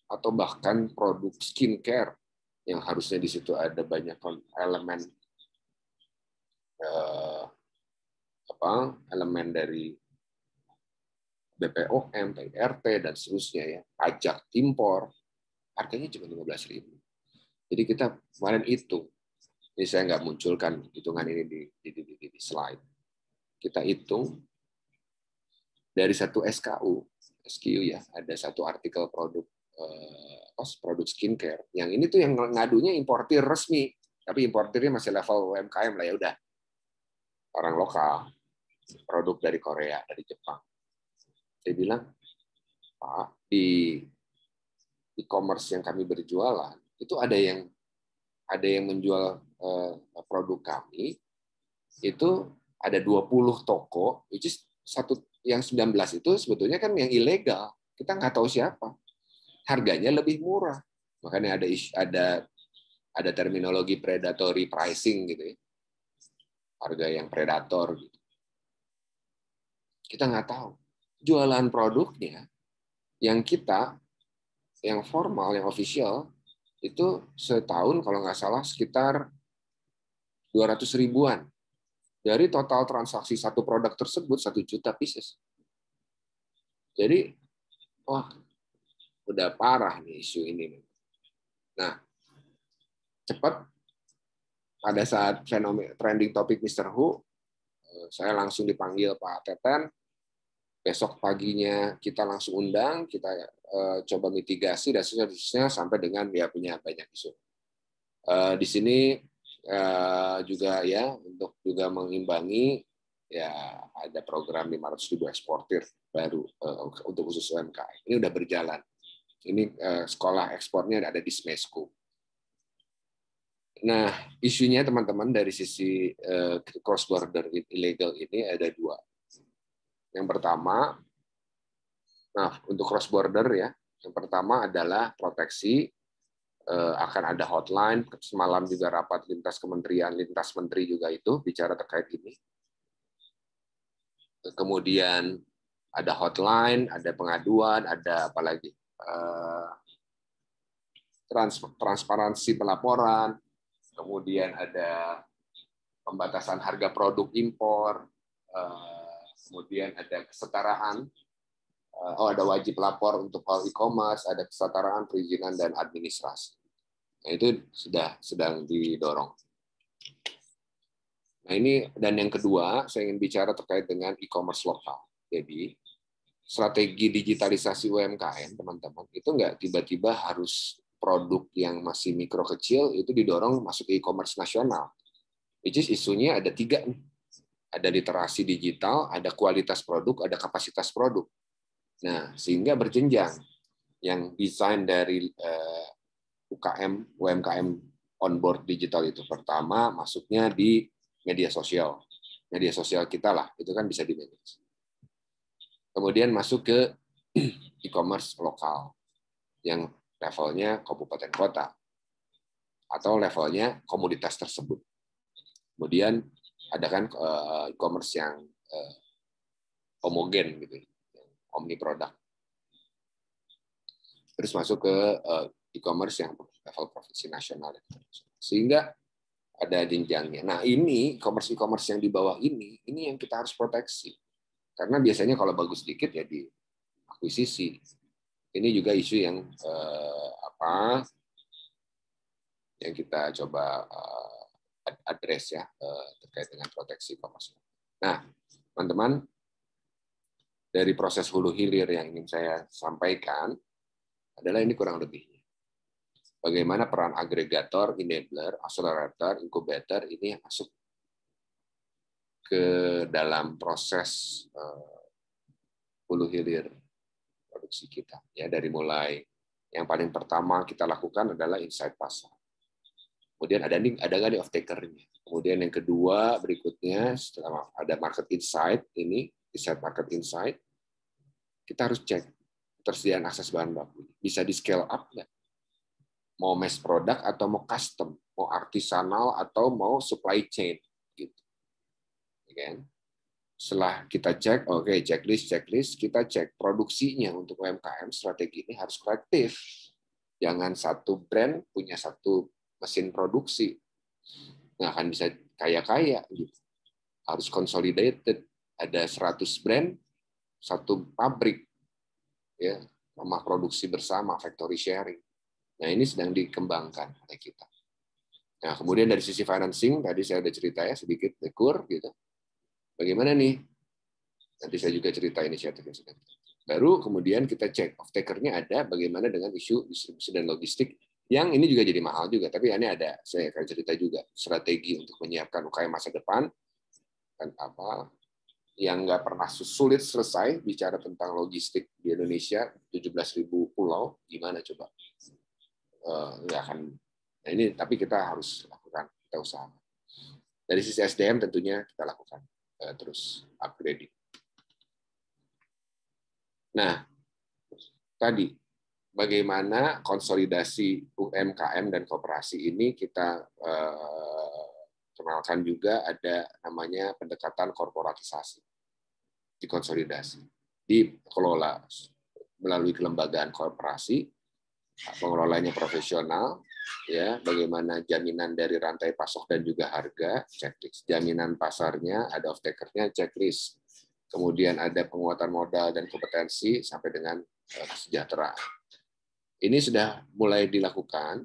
atau bahkan produk skincare yang harusnya di situ ada banyak elemen elemen dari BPOM, PRT dan seterusnya ya, pajak impor, harganya cuma 15.000. Jadi kita kemarin hitung, ini saya nggak munculkan hitungan ini di slide. Kita hitung dari satu SKU ya, ada satu artikel produk skincare. Yang ini tuh yang ngadunya importir resmi, tapi importirnya masih level UMKM lah, ya udah orang lokal, produk dari Korea, dari Jepang. Saya bilang, Pak, di e-commerce yang kami berjualan itu ada yang menjual produk kami itu ada 20 toko, which is yang 19 itu sebetulnya kan yang ilegal, kita nggak tahu siapa, harganya lebih murah, makanya ada terminologi predatory pricing gitu ya, harga yang predator gitu. Kita nggak tahu jualan produknya yang formal, yang official itu setahun kalau nggak salah sekitar 200 ribuan. Dari total transaksi satu produk tersebut 1 juta pieces. Jadi, wah, udah parah nih isu ini. Nah, cepat pada saat fenomena trending topik Mr. Who, saya langsung dipanggil Pak Teten. Besok paginya kita langsung undang, kita coba mitigasi dan seterusnya sampai dengan dia punya banyak isu. Di sini juga ya untuk juga mengimbangi ya ada program 500.000 eksportir baru untuk khusus UMKM. Ini udah berjalan. Ini sekolah ekspornya ada di Smesco. Nah, isunya teman-teman dari sisi cross border illegal ini ada 2. Yang pertama, untuk cross border ya, yang pertama adalah proteksi. Akan ada hotline, semalam juga rapat lintas kementerian, lintas menteri juga itu bicara terkait ini. Kemudian ada hotline, ada pengaduan, ada apa lagi? Transparansi pelaporan, kemudian ada pembatasan harga produk impor, kemudian ada kesetaraan, ada wajib lapor untuk all e-commerce, ada kesetaraan, perizinan, dan administrasi. Nah, itu sedang didorong. Nah, ini dan yang kedua, saya ingin bicara terkait dengan e-commerce lokal. Jadi, strategi digitalisasi UMKM, teman-teman, itu nggak tiba-tiba harus produk yang masih mikro kecil itu didorong masuk ke e-commerce nasional. Which is isunya ada 3 nih. Ada literasi digital, ada kualitas produk, ada kapasitas produk. Nah, sehingga berjenjang. Yang desain dari UMKM on board digital itu pertama masuknya di media sosial kita lah, itu kan bisa di manage. Kemudian masuk ke e-commerce lokal yang levelnya kabupaten kota atau levelnya komoditas tersebut. Kemudian ada kan e-commerce yang homogen gitu, omni produk. Terus masuk ke e-commerce yang level provinsi nasional. Sehingga ada jenjangnya. Nah, ini e-commerce yang di bawah ini yang kita harus proteksi. Karena biasanya kalau bagus sedikit ya di akuisisi. Ini juga isu yang yang kita coba address ya terkait dengan proteksi komersial. Nah, teman-teman, dari proses hulu hilir yang ingin saya sampaikan adalah ini kurang lebihnya. Bagaimana peran agregator, enabler, accelerator, incubator ini masuk ke dalam proses hulu hilir produksi kita. Ya, dari mulai yang paling pertama kita lakukan adalah insight pasar. Kemudian ada nggak nih off-taker-nya. Kemudian yang kedua berikutnya setelah ada market insight ini, market insight, kita harus cek ketersediaan akses bahan baku. Bisa di scale up nggak? Mau mass product atau mau custom, mau artisanal atau mau supply chain gitu. Kan? Setelah kita cek, oke, checklist, kita cek produksinya untuk UMKM, strategi ini harus kolektif. Jangan satu brand punya satu mesin produksi. Nggak akan bisa kaya-kaya gitu. Harus consolidated. Ada 100 brand, satu pabrik, ya, rumah produksi bersama, factory sharing. Nah, ini sedang dikembangkan oleh kita. Nah, kemudian dari sisi financing, tadi saya udah cerita ya sedikit, dekur gitu. Bagaimana nih? Nanti saya juga cerita inisiatif yang sedang. Baru kemudian kita cek off-taker-nya ada, bagaimana dengan isu distribusi dan logistik, yang ini juga jadi mahal juga. Tapi ini ada, saya akan cerita juga, strategi untuk menyiapkan UKM masa depan, dan apa yang nggak pernah sulit selesai, bicara tentang logistik di Indonesia, 17.000 pulau, gimana coba? Nggak akan. Nah ini tapi kita harus lakukan, kita usahakan. Dari sisi SDM tentunya kita lakukan terus upgrading. Nah, tadi bagaimana konsolidasi UMKM dan koperasi ini kita kenalkan juga ada namanya pendekatan korporatisasi, dikonsolidasi, dikelola melalui kelembagaan korporasi. Pengelolanya profesional, ya, bagaimana jaminan dari rantai pasok dan juga harga, checklist. Jaminan pasarnya, ada off-taker-nya, checklist. Kemudian ada penguatan modal dan kompetensi sampai dengan kesejahteraan. Ini sudah mulai dilakukan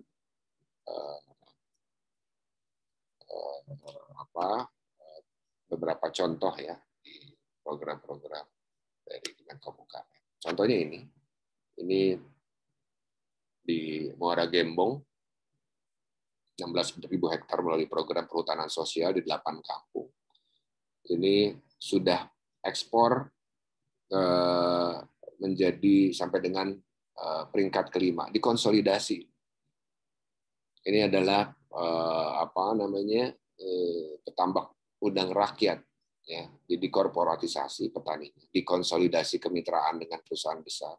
beberapa contoh ya di program-program dari Kemenkominfo. Contohnya ini di Muara Gembong, 16.000 hektar melalui program perhutanan sosial di 8 kampung. Ini sudah ekspor menjadi sampai dengan peringkat kelima, dikonsolidasi. Ini adalah petambak udang rakyat, ya, jadi korporatisasi petani, dikonsolidasi kemitraan dengan perusahaan besar,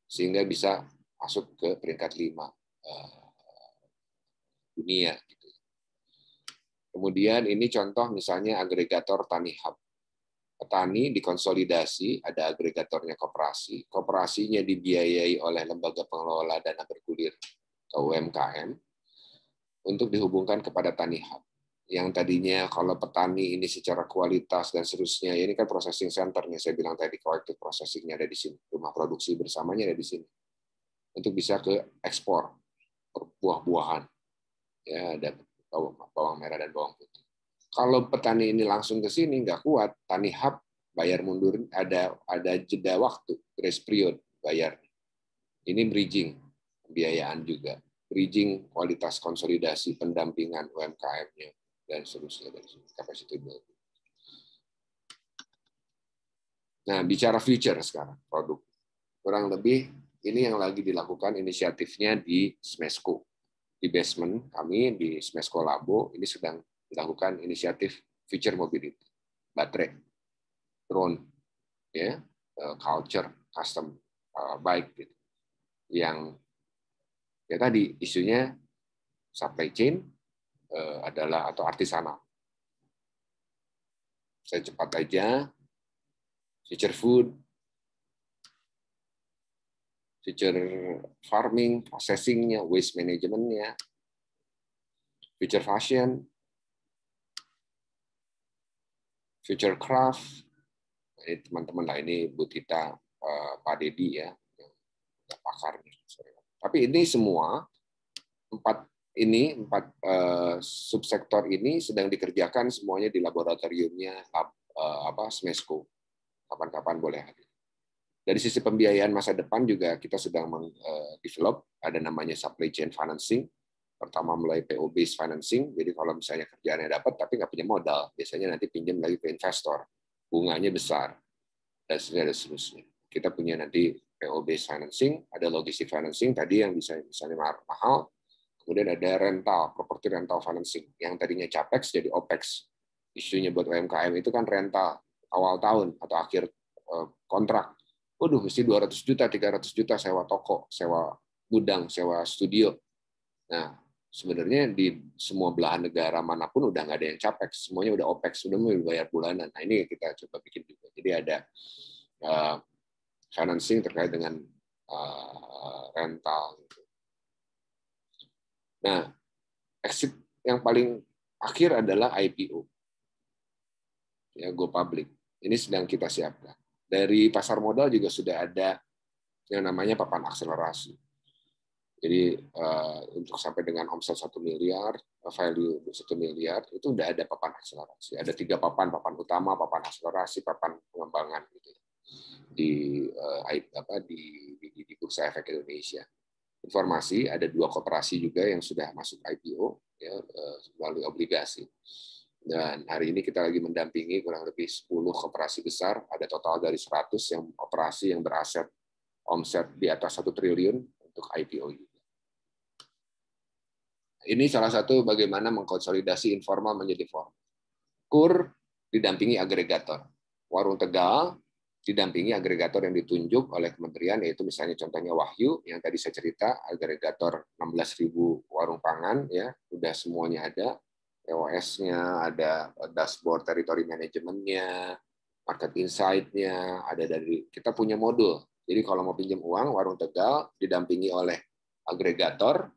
sehingga bisa masuk ke peringkat 5 dunia. Gitu. Kemudian ini contoh misalnya agregator Tani Hub. Petani dikonsolidasi, ada agregatornya koperasi. Koperasinya dibiayai oleh lembaga pengelola dana bergulir atau UMKM untuk dihubungkan kepada Tani Hub. Yang tadinya kalau petani ini secara kualitas dan seterusnya, ini kan processing centernya, saya bilang tadi, collective processingnya ada di sini, rumah produksi bersamanya ada di sini. Untuk bisa ke ekspor buah-buahan, ya, ada bawang merah dan bawang putih. Kalau petani ini langsung ke sini nggak kuat, Tani Hub bayar mundur, ada jeda waktu, grace period bayar. Ini bridging pembiayaan juga, bridging kualitas konsolidasi pendampingan UMKM-nya dan seterusnya dari capacity building. Nah, bicara future sekarang produk, kurang lebih ini yang lagi dilakukan inisiatifnya di Smesco. Di basement kami di Smesco Labo ini sedang dilakukan inisiatif future mobility, baterai, drone, ya, culture, custom bike, gitu. Yang ya tadi isunya supply chain adalah atau artisanal. Saya cepat aja, future food, future farming, processing-nya, waste management-nya, future fashion, future craft. Ini teman-teman lah, ini Bu Tita, Pak Dedi ya, pakarnya. Tapi ini semua 4 ini 4 subsektor ini sedang dikerjakan semuanya di laboratoriumnya Smesco. Kapan-kapan boleh hadir. Dari sisi pembiayaan masa depan juga kita sedang develop, ada namanya supply chain financing. Pertama mulai PO based financing, jadi kalau misalnya kerjaannya dapat tapi nggak punya modal, biasanya nanti pinjam lagi ke investor, bunganya besar, dan seterusnya. Kita punya nanti PO based financing, ada logistic financing tadi yang bisa misalnya mahal, kemudian ada rental, property rental financing, yang tadinya capex jadi opex. Isunya buat UMKM itu kan rental awal tahun atau akhir kontrak. Waduh, mesti 200 juta, 300 juta sewa toko, sewa gudang, sewa studio. Nah, sebenarnya di semua belahan negara manapun udah nggak ada yang capex, semuanya udah opex, sudah mau bayar bulanan. Nah, ini kita coba bikin juga. Jadi ada financing terkait dengan rental. Nah, exit yang paling akhir adalah IPO. Ya, go public. Ini sedang kita siapkan. Dari pasar modal juga sudah ada yang namanya papan akselerasi. Jadi untuk sampai dengan omset 1 miliar, value 1 miliar, itu udah ada papan akselerasi. Ada 3 papan utama, papan akselerasi, papan pengembangan gitu di Bursa Efek Indonesia. Informasi ada 2 koperasi juga yang sudah masuk IPO ya, melalui obligasi. Dan hari ini kita lagi mendampingi kurang lebih 10 koperasi besar, ada total dari 100 yang operasi yang beraset omset di atas 1 triliun untuk IPO. Ini salah satu bagaimana mengkonsolidasi informal menjadi formal. KUR didampingi agregator. Warung Tegal didampingi agregator yang ditunjuk oleh kementerian, yaitu misalnya contohnya Wahyu, yang tadi saya cerita, agregator 16.000 warung pangan, ya udah semuanya ada. EOS-nya, ada dashboard territory management-nya, market insight-nya, ada dari kita punya modul. Jadi kalau mau pinjam uang, Warung Tegal didampingi oleh agregator,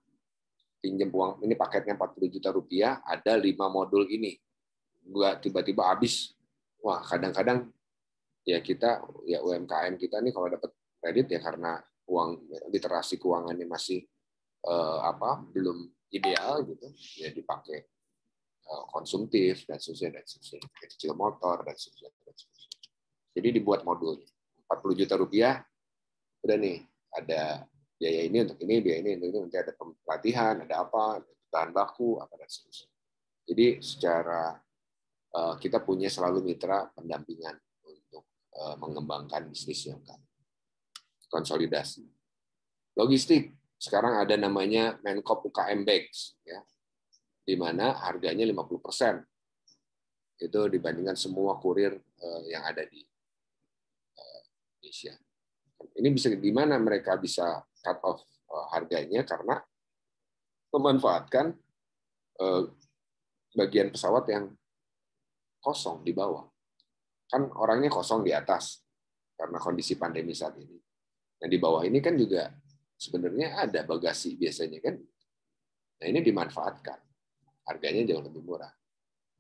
pinjam uang ini paketnya 40 juta rupiah, ada 5 modul ini. Gua tiba-tiba habis. Wah, kadang-kadang ya kita, ya UMKM kita nih kalau dapat kredit ya karena uang literasi keuangannya masih belum ideal gitu, ya dipakai konsumtif dan seterusnya, cicil motor dan seterusnya. Jadi dibuat modulnya 40 juta rupiah, udah nih ada biaya ini untuk ini, biaya ini untuk ini, nanti ada pelatihan, ada apa, bahan baku, apa dan seterusnya. Jadi secara kita punya selalu mitra pendampingan untuk mengembangkan bisnis yang kan konsolidasi. Logistik sekarang ada namanya Menkop UKM Bags, ya, di mana harganya 50% itu dibandingkan semua kurir yang ada di Indonesia. Ini bisa di mana mereka bisa cut off harganya karena memanfaatkan bagian pesawat yang kosong di bawah. Kan orangnya kosong di atas karena kondisi pandemi saat ini. Nah, di bawah ini kan juga sebenarnya ada bagasi biasanya kan. Nah, ini dimanfaatkan. Harganya jauh lebih murah.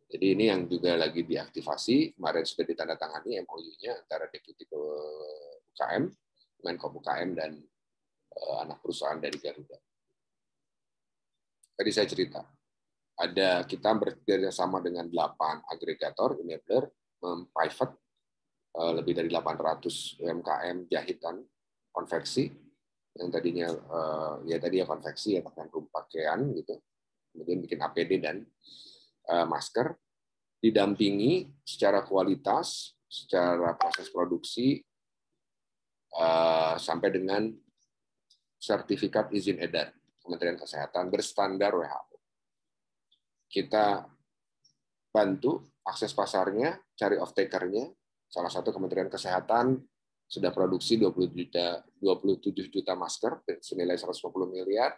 Jadi ini yang juga lagi diaktifasi, kemarin sudah ditandatangani MOU-nya antara Deputi UKM, Menkop UKM dan anak perusahaan dari Garuda. Tadi saya cerita, kita bekerjasama dengan 8 agregator enabler private lebih dari 800 UMKM jahitan konveksi yang tadinya konveksi ya pakaian gitu, kemudian bikin APD dan masker, didampingi secara kualitas, secara proses produksi sampai dengan sertifikat izin edar Kementerian Kesehatan berstandar WHO. Kita bantu akses pasarnya, cari off-taker-nya. Salah satu Kementerian Kesehatan sudah produksi 27 juta masker senilai 150 miliar.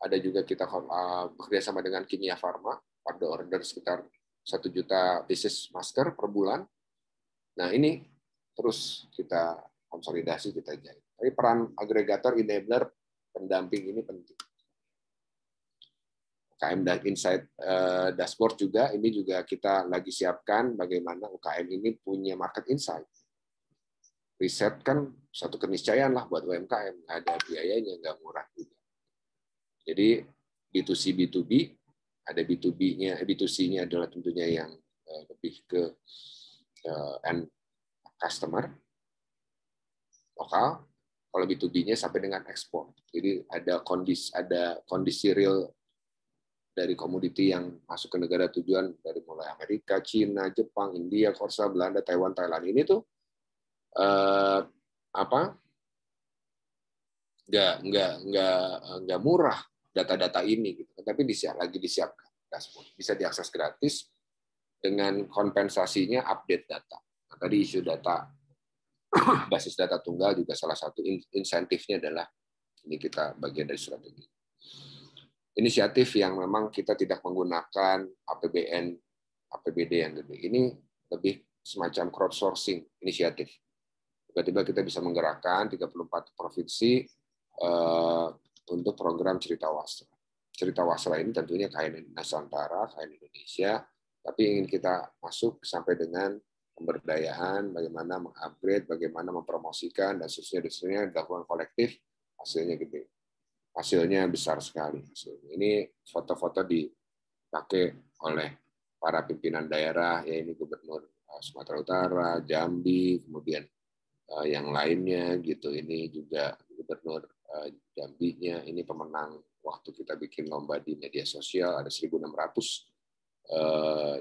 Ada juga kita bekerja sama dengan Kimia Farma, pada order sekitar 1 juta pieces masker per bulan. Nah, ini terus kita konsolidasi, kita jahit. Tapi peran agregator, enabler, pendamping ini penting. UKM dan Insight Dashboard juga, ini juga kita lagi siapkan bagaimana UKM ini punya market insight. Riset kan satu keniscayaan lah buat UMKM, nggak ada biayanya, nggak murah juga. Jadi B2C, B2B. Ada B2B-nya, B2C-nya adalah tentunya yang lebih ke end customer lokal. Kalau B2B-nya sampai dengan ekspor. Jadi ada kondisi real dari komoditi yang masuk ke negara tujuan dari mulai Amerika, Cina, Jepang, India, Korea, Belanda, Taiwan, Thailand. Ini tuh nggak murah data-data ini gitu. Tapi lagi disiapkan dashboard. Bisa diakses gratis dengan kompensasinya update data. Nah, tadi isu data basis data tunggal juga salah satu insentifnya adalah ini kita bagian dari strategi. Inisiatif yang memang kita tidak menggunakan APBN, APBD yang gede. Ini lebih semacam crowdsourcing inisiatif. Tiba-tiba kita bisa menggerakkan 34 provinsi untuk program Cerita Wasra. Cerita Wasra ini tentunya kain Nusantara, kain Indonesia, tapi ingin kita masuk sampai dengan pemberdayaan, bagaimana mengupgrade, bagaimana mempromosikan, dan seterusnya dilakukan kolektif, hasilnya gede. Hasilnya besar sekali. Ini foto-foto dipakai oleh para pimpinan daerah, ya ini Gubernur Sumatera Utara, Jambi, kemudian yang lainnya gitu. Ini juga Gubernur Jambinya, ini pemenang waktu kita bikin lomba di media sosial, ada 1.600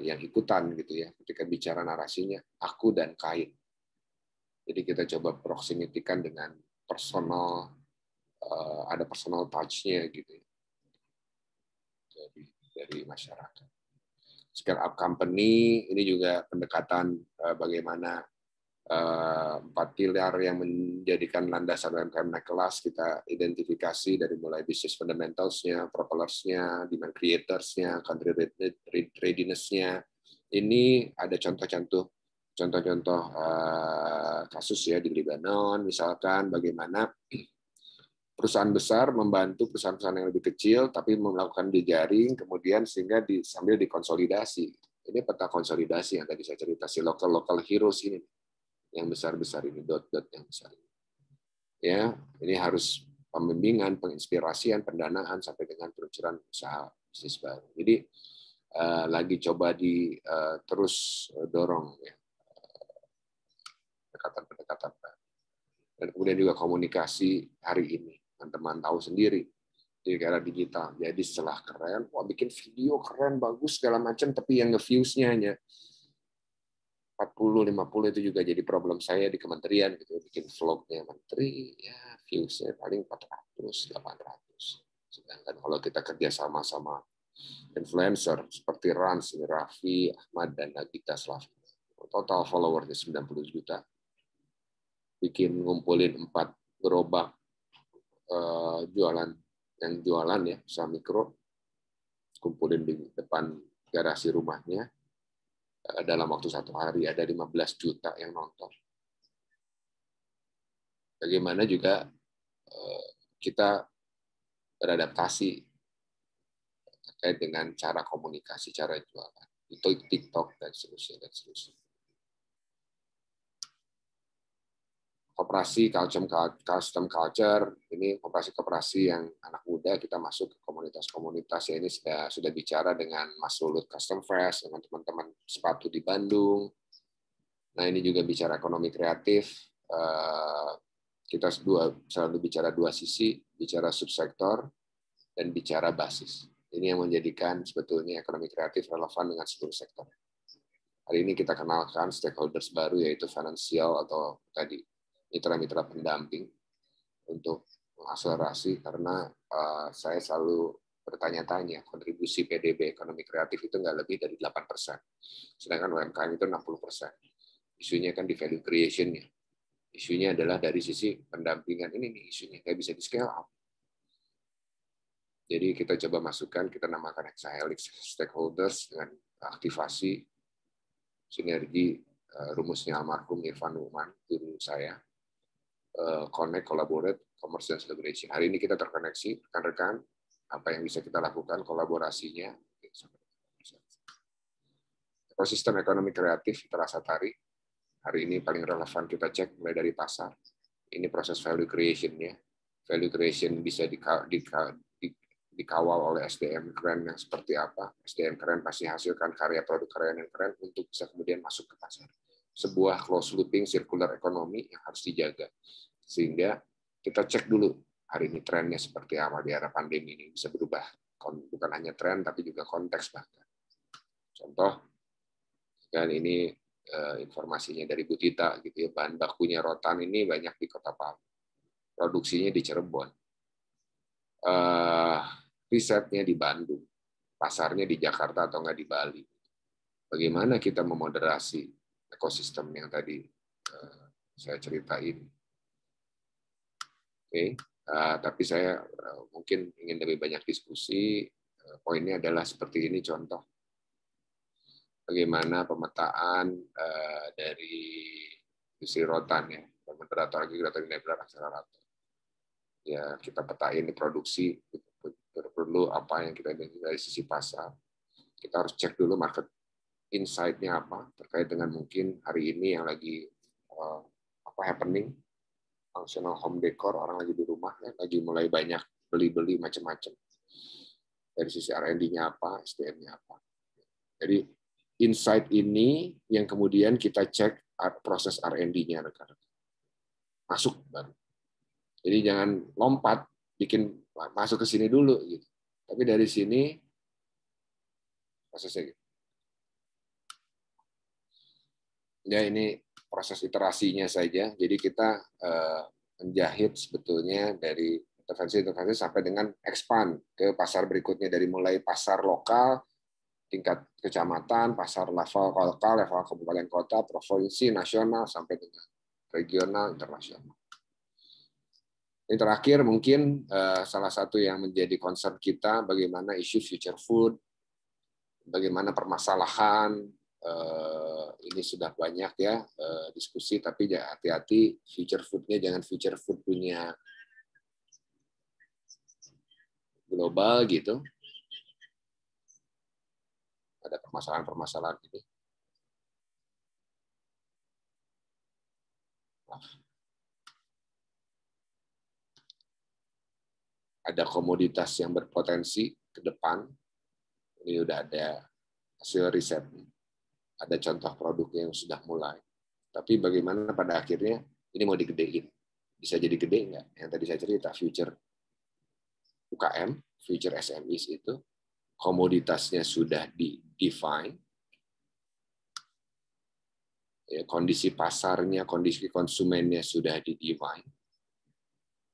yang ikutan gitu ya, ketika bicara narasinya aku dan kain. Jadi kita coba proximity-kan dengan personal, ada personal touch-nya gitu ya, dari masyarakat. Scale up company ini juga pendekatan bagaimana 4 pilar yang menjadikan landasan UMKM naik kelas kita identifikasi dari mulai business fundamentals-nya, propellers-nya, demand creators-nya, country readiness-nya. Ini ada contoh-contoh kasus ya di Lebanon, misalkan bagaimana perusahaan besar membantu perusahaan-perusahaan yang lebih kecil, tapi melakukan jejaring, kemudian sehingga sambil dikonsolidasi. Ini peta konsolidasi yang tadi saya cerita, si local heroes ini. Yang besar-besar ini, dot-dot yang besar ini. Ya, ini harus pembimbingan, penginspirasian, pendanaan sampai dengan peluncuran usaha bisnis baru. Jadi lagi coba terus dorong ya, pendekatan-pendekatan. Dan kemudian juga komunikasi hari ini, teman-teman tahu sendiri di era digital. Jadi setelah keren, wah bikin video keren, bagus segala macam, tapi yang nge-views-nya hanya 40-50 itu juga jadi problem saya di kementerian gitu, bikin vlognya menteri ya viewsnya paling 400-800. Sedangkan kalau kita kerja sama influencer seperti Rans, Raffi, Ahmad dan Nagita Slav, total followernya 90 juta, bikin ngumpulin 4 gerobak jualan ya usaha mikro, kumpulin di depan garasi rumahnya. Dalam waktu 1 hari ada 15 juta yang nonton. Bagaimana juga kita beradaptasi terkait dengan cara komunikasi, cara jualan. Itu TikTok dan seterusnya. Koperasi custom culture, ini koperasi yang anak muda, kita masuk ke komunitas-komunitas ya, ini sudah bicara dengan Mas Lulut Custom Fresh, dengan teman-teman sepatu di Bandung. Nah ini juga bicara ekonomi kreatif, kita selalu bicara 2 sisi, bicara subsektor dan bicara basis. Ini yang menjadikan sebetulnya ekonomi kreatif relevan dengan seluruh sektor. Hari ini kita kenalkan stakeholders baru, yaitu finansial atau tadi mitra-mitra pendamping untuk mengakselerasi, karena saya selalu bertanya-tanya, kontribusi PDB ekonomi kreatif itu nggak lebih dari 8%, sedangkan UMKM itu 60%. Isunya kan di value creation-nya. Isunya adalah dari sisi pendampingan, ini nih isunya, nggak bisa di scale up. Jadi kita coba masukkan, kita namakan Hexahelix stakeholders dengan aktivasi sinergi rumusnya almarhum Irfan Numan, guru saya. Connect, collaborate, commerce, dan celebration. Hari ini kita terkoneksi, rekan-rekan, apa yang bisa kita lakukan, kolaborasinya. Ekosistem ekonomi kreatif terasa tarik. Hari ini paling relevan kita cek mulai dari pasar. Ini proses value creation-nya. Value creation bisa dikawal oleh SDM keren yang seperti apa. SDM keren pasti hasilkan karya produk karya yang keren untuk bisa kemudian masuk ke pasar. Sebuah close looping circular economy yang harus dijaga. Sehingga kita cek dulu hari ini trennya seperti apa di era pandemi ini, bisa berubah. Bukan hanya tren, tapi juga konteks bahkan. Contoh, dan ini informasinya dari Bu Tita, gitu ya, bahan bakunya rotan ini banyak di Kota Palu. Produksinya di Cirebon. Risetnya di Bandung. Pasarnya di Jakarta atau enggak di Bali. Bagaimana kita memoderasi ekosistem yang tadi saya ceritain. Oke, tapi saya mungkin ingin lebih banyak diskusi. Poinnya adalah seperti ini contoh. Bagaimana pemetaan dari industri rotan ya, moderator akselerator. Ya, kita petain di produksi perlu apa yang kita dari sisi pasar. Kita harus cek dulu market insight-nya apa terkait dengan mungkin hari ini yang lagi happening, functional home decor, orang lagi di rumah ya, lagi mulai banyak beli-beli macam-macam. Dari sisi R&D-nya apa, SDM-nya apa. Jadi insight ini yang kemudian kita cek proses R&D-nya rekan-rekan. Masuk baru. Jadi jangan lompat bikin masuk ke sini dulu gitu. Tapi dari sini prosesnya gitu. Ya ini proses iterasinya saja. Jadi kita menjahit sebetulnya dari intervensi sampai dengan expand ke pasar berikutnya, dari mulai pasar lokal tingkat kecamatan, pasar level lokal, level kabupaten kota, provinsi, nasional sampai dengan regional, internasional. Ini terakhir mungkin salah satu yang menjadi concern kita bagaimana isu future food, bagaimana permasalahan ini sudah banyak ya diskusi, tapi hati-hati future food-nya jangan future food punya global gitu. Ada permasalahan-permasalahan ini. Ada komoditas yang berpotensi ke depan. Ini udah ada hasil riset. Ada contoh produknya yang sudah mulai. Tapi bagaimana pada akhirnya ini mau digedein? Bisa jadi gede nggak? Yang tadi saya cerita, future UKM, future SMEs itu, komoditasnya sudah di-define, ya, kondisi pasarnya, kondisi konsumennya sudah di-define.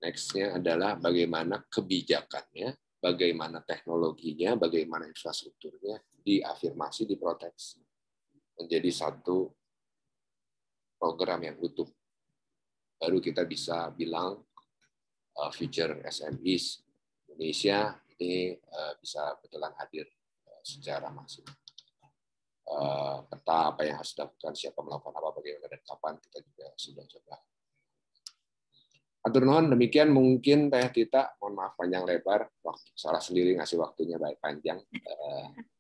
Next-nya adalah bagaimana kebijakannya, bagaimana teknologinya, bagaimana infrastrukturnya diafirmasi, diproteksi. Menjadi satu program yang utuh. Baru kita bisa bilang future SMEs Indonesia ini bisa betulan hadir secara masif. Peta apa yang harus dilakukan, siapa melakukan apa, bagaimana dan kapan, kita juga sudah coba. Atur nuhun, demikian mungkin Teh Tita, mohon maaf panjang lebar, salah sendiri ngasih waktunya baik panjang.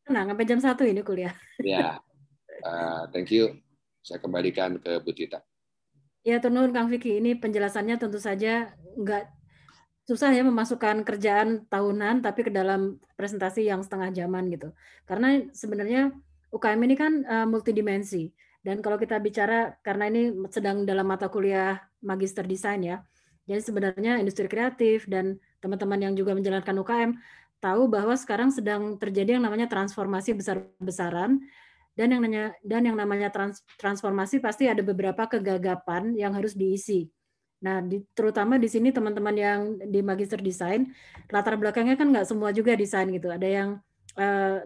Tenang, sampai jam 1 ini kuliah. Ya, thank you. Saya kembalikan ke Bu Tita. Ya, turun Kang Vicky, ini penjelasannya tentu saja nggak susah ya memasukkan kerjaan tahunan tapi ke dalam presentasi yang setengah jaman gitu. Karena sebenarnya UKM ini kan multidimensi. Dan kalau kita bicara, karena ini sedang dalam mata kuliah Magister Desain ya, jadi sebenarnya industri kreatif dan teman-teman yang juga menjalankan UKM tahu bahwa sekarang sedang terjadi yang namanya transformasi besar-besaran, dan yang namanya transformasi pasti ada beberapa kegagapan yang harus diisi. Nah, terutama di sini teman-teman yang di Magister Desain, latar belakangnya kan nggak semua juga desain gitu. Ada yang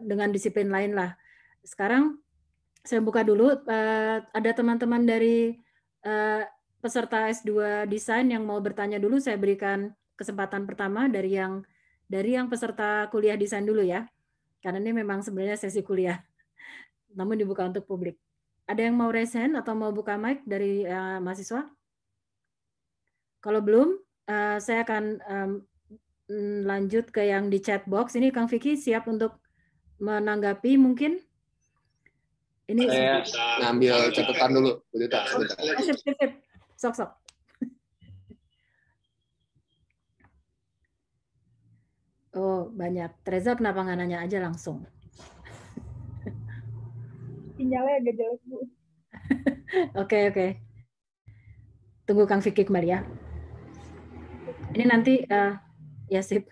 dengan disiplin lain lah. Sekarang saya buka dulu, ada teman-teman dari peserta S2 Desain yang mau bertanya dulu. Saya berikan kesempatan pertama dari yang peserta kuliah desain dulu ya. Karena ini memang sebenarnya sesi kuliah, namun dibuka untuk publik. Ada yang mau raise hand atau mau buka mic dari mahasiswa? Kalau belum, saya akan lanjut ke yang di chat box. Ini Kang Vicky siap untuk menanggapi mungkin? Ini saya ngambil catatan dulu. Sip. Sok. Oh, banyak. Teresa kenapa nggak nanya aja langsung? Sinyalnya agak jelek, Bu. Oke, oke. Tunggu Kang Vicky kembali ya. Ini nanti, ya sip.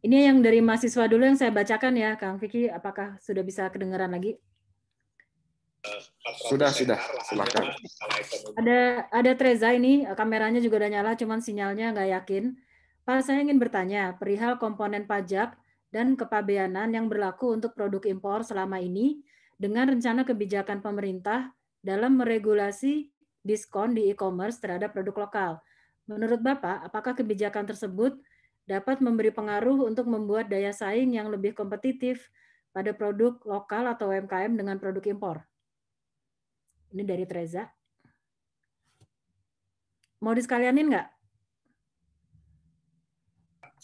Ini yang dari mahasiswa dulu yang saya bacakan ya, Kang Vicky. Apakah sudah bisa kedengaran lagi? Sudah, silakan. Ada Treza ini, kameranya juga udah nyala, cuman sinyalnya nggak yakin. Pak, saya ingin bertanya, perihal komponen pajak dan kepabeanan yang berlaku untuk produk impor selama ini dengan rencana kebijakan pemerintah dalam meregulasi diskon di e-commerce terhadap produk lokal. Menurut Bapak, apakah kebijakan tersebut dapat memberi pengaruh untuk membuat daya saing yang lebih kompetitif pada produk lokal atau UMKM dengan produk impor? Ini dari Treza. Mau disekalianin nggak?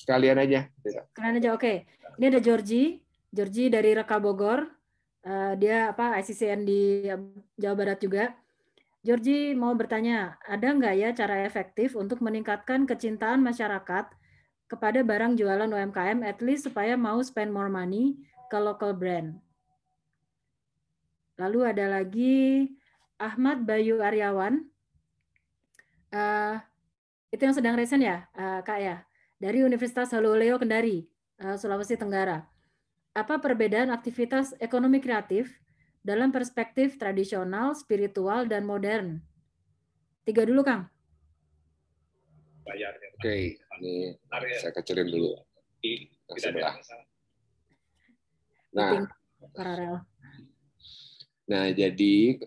Sekalian aja. Sekalian aja, oke. Ini ada Georgie dari Reka Bogor. Dia ICCN di Jawa Barat juga. Georgie mau bertanya, ada nggak ya cara efektif untuk meningkatkan kecintaan masyarakat kepada barang jualan UMKM, at least supaya mau spend more money ke local brand? Lalu ada lagi Ahmad Bayu Aryawan. Itu yang sedang resen ya, Kak ya? Dari Universitas Haluleo Kendari, Sulawesi Tenggara. Apa perbedaan aktivitas ekonomi kreatif dalam perspektif tradisional, spiritual, dan modern? 3 dulu, Kang. Oke, ini saya kecilin dulu. Yang sebelah. Nah, jadi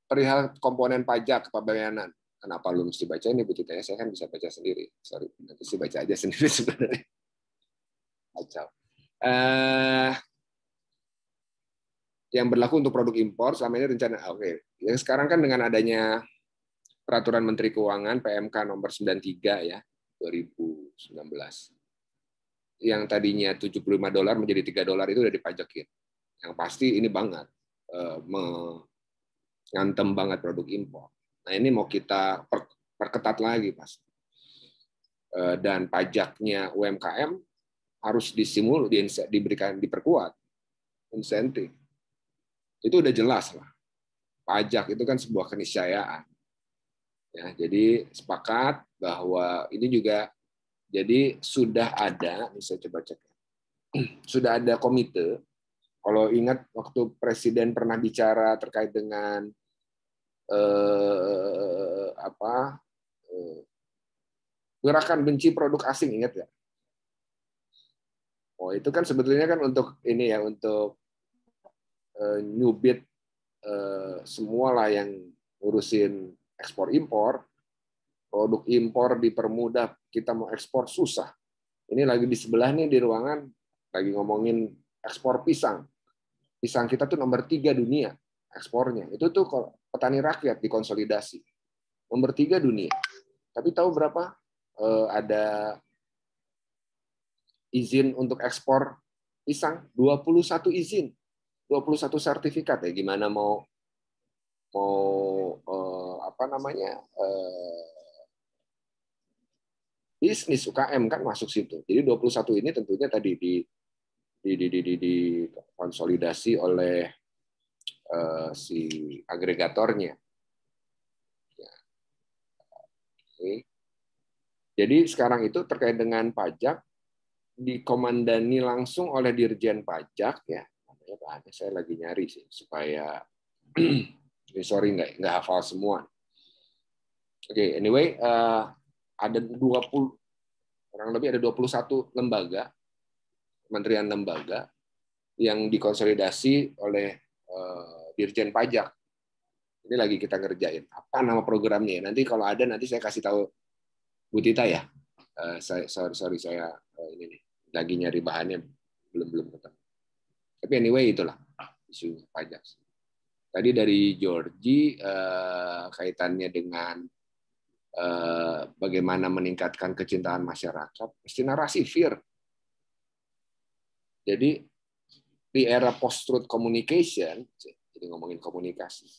perihal komponen pajak kepabeanan. Kenapa lu mesti baca ini, Bu Tita? Saya kan bisa baca sendiri. Sorry, nanti sih baca aja sendiri sebenarnya. Kacau. Yang berlaku untuk produk impor selama ini rencana. Oke. Yang sekarang kan dengan adanya Peraturan Menteri Keuangan PMK nomor 93 ya 2019. Yang tadinya $75 menjadi $3 itu udah dipajakin. Yang pasti ini banget mengantem banget produk impor. Nah, ini mau kita perketat lagi pasti. Dan pajaknya UMKM harus diperkuat insentif. Itu udah jelas lah. Pajak itu kan sebuah keniscayaan. Ya, jadi sepakat bahwa ini juga jadi sudah ada, saya coba cek. Sudah ada komite. Kalau ingat waktu Presiden pernah bicara terkait dengan gerakan benci produk asing, ingat ya? Oh, itu kan sebetulnya kan untuk ini ya, untuk nyubit semua lah yang ngurusin ekspor impor, produk impor dipermudah, kita mau ekspor susah. Ini lagi di sebelah nih di ruangan lagi ngomongin ekspor pisang. Pisang kita tuh nomor 3 dunia ekspornya. Itu tuh petani rakyat dikonsolidasi. Nomor 3 dunia. Tapi tahu berapa ada izin untuk ekspor pisang? 21 izin. 21 sertifikat ya. Gimana mau bisnis UKM kan masuk situ. Jadi 21 ini tentunya tadi dikonsolidasi oleh si agregatornya. Ya. Jadi sekarang itu terkait dengan pajak dikomandani langsung oleh Dirjen Pajak ya. Saya lagi nyari sih supaya sorry nggak hafal semua. Oke, anyway, ada 20 kurang lebih ada 21 lembaga, kementerian lembaga yang dikonsolidasi oleh Dirjen Pajak. Ini lagi kita ngerjain. Apa nama programnya? Nanti kalau ada nanti saya kasih tahu Bu Tita ya. Sorry saya ini nih lagi nyari bahannya belum ketemu. Tapi anyway itulah isu pajak. Tadi dari Georgie kaitannya dengan bagaimana meningkatkan kecintaan masyarakat, mesti narasi fear. Jadi di era post-truth communication, jadi ngomongin komunikasi,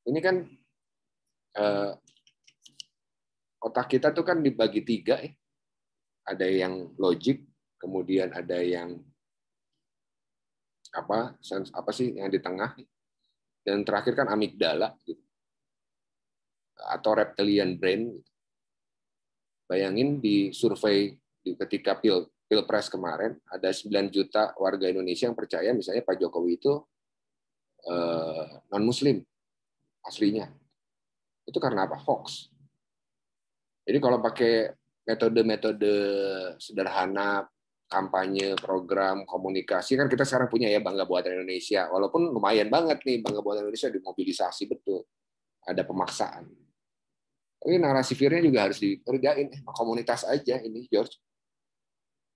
ini kan otak kita tuh kan dibagi 3 ya. ada yang logik, kemudian ada yang apa sih yang di tengah, dan terakhir kan amigdala gitu, atau reptilian brain. Bayangin di survei ketika Pilpres kemarin ada 9 juta warga Indonesia yang percaya misalnya Pak Jokowi itu non Muslim aslinya. Itu karena apa? Hoax. Jadi kalau pakai metode-metode sederhana, kampanye, program, komunikasi, kan kita sekarang punya ya Bangga Buatan Indonesia. Walaupun lumayan banget nih Bangga Buatan Indonesia dimobilisasi betul. Ada pemaksaan. Tapi narasi fear-nya juga harus dikerjain. Komunitas aja ini, George.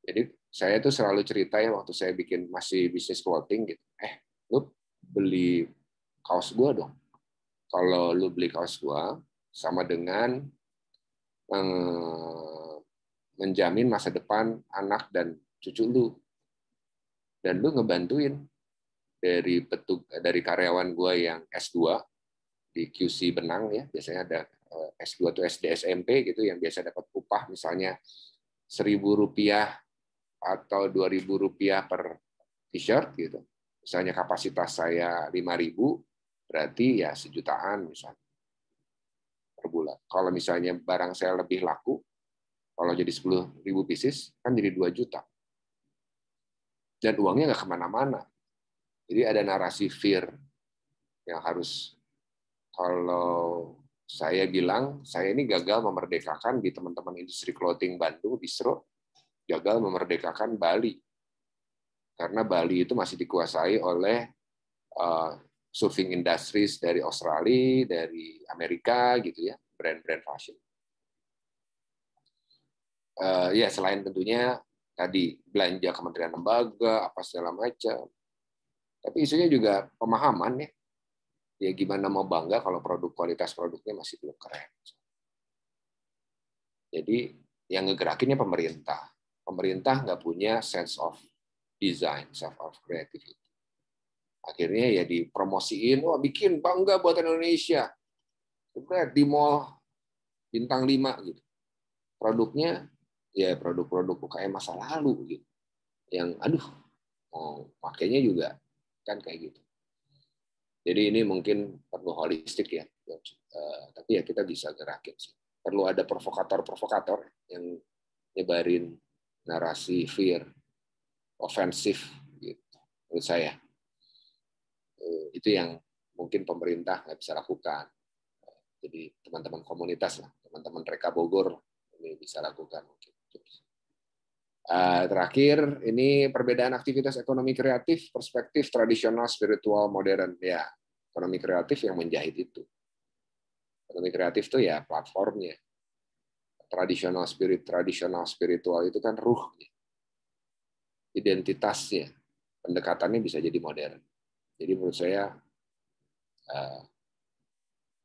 Jadi saya tuh selalu cerita ya waktu saya masih bisnis clothing gitu. Lu beli kaos gua dong. Kalau lu beli kaos gua, sama dengan menjamin masa depan anak dan cucu lu, dan lu ngebantuin dari karyawan gue yang S2 di QC benang ya, biasanya ada S2 atau SD SMP gitu yang biasa dapat upah misalnya Rp1.000 atau Rp2.000 per t-shirt gitu, misalnya kapasitas saya 5.000, berarti ya sejutaan misalnya per bulan. Kalau misalnya barang saya lebih laku, kalau jadi 10.000 pieces, kan jadi 2 juta. Dan uangnya nggak kemana-mana. Jadi ada narasi fear yang harus, kalau saya bilang, saya ini gagal memerdekakan di teman-teman industri clothing Bandung, distro, gagal memerdekakan Bali. Karena Bali itu masih dikuasai oleh surfing industries dari Australia, dari Amerika, gitu ya, brand-brand fashion. Ya selain tentunya tadi belanja kementerian lembaga apa segala macam, tapi isunya juga pemahaman ya. Ya gimana mau bangga kalau kualitas produknya masih belum keren. Jadi yang ngegerakinnya pemerintah. Pemerintah nggak punya sense of design, sense of creativity. Akhirnya ya dipromosiin, wah bikin bangga buatan Indonesia. Sebenarnya di mall bintang 5 gitu. Produknya ya produk-produk UKM masa lalu gitu. Yang pakainya juga kan kayak gitu. Jadi ini mungkin perlu holistik ya. Tapi ya kita bisa gerakin sih. Perlu ada provokator-provokator yang nyebarin narasi fear, ofensif gitu. Menurut saya. Itu yang mungkin pemerintah nggak bisa lakukan. Jadi teman-teman komunitas lah, teman-teman Reka Bogor ini bisa lakukan mungkin. Terakhir, ini perbedaan aktivitas ekonomi kreatif, perspektif tradisional, spiritual, modern. Ya, ekonomi kreatif yang menjahit itu. Ekonomi kreatif itu ya platformnya. Tradisional spiritual itu kan ruhnya. Identitasnya. Pendekatannya bisa jadi modern. Jadi menurut saya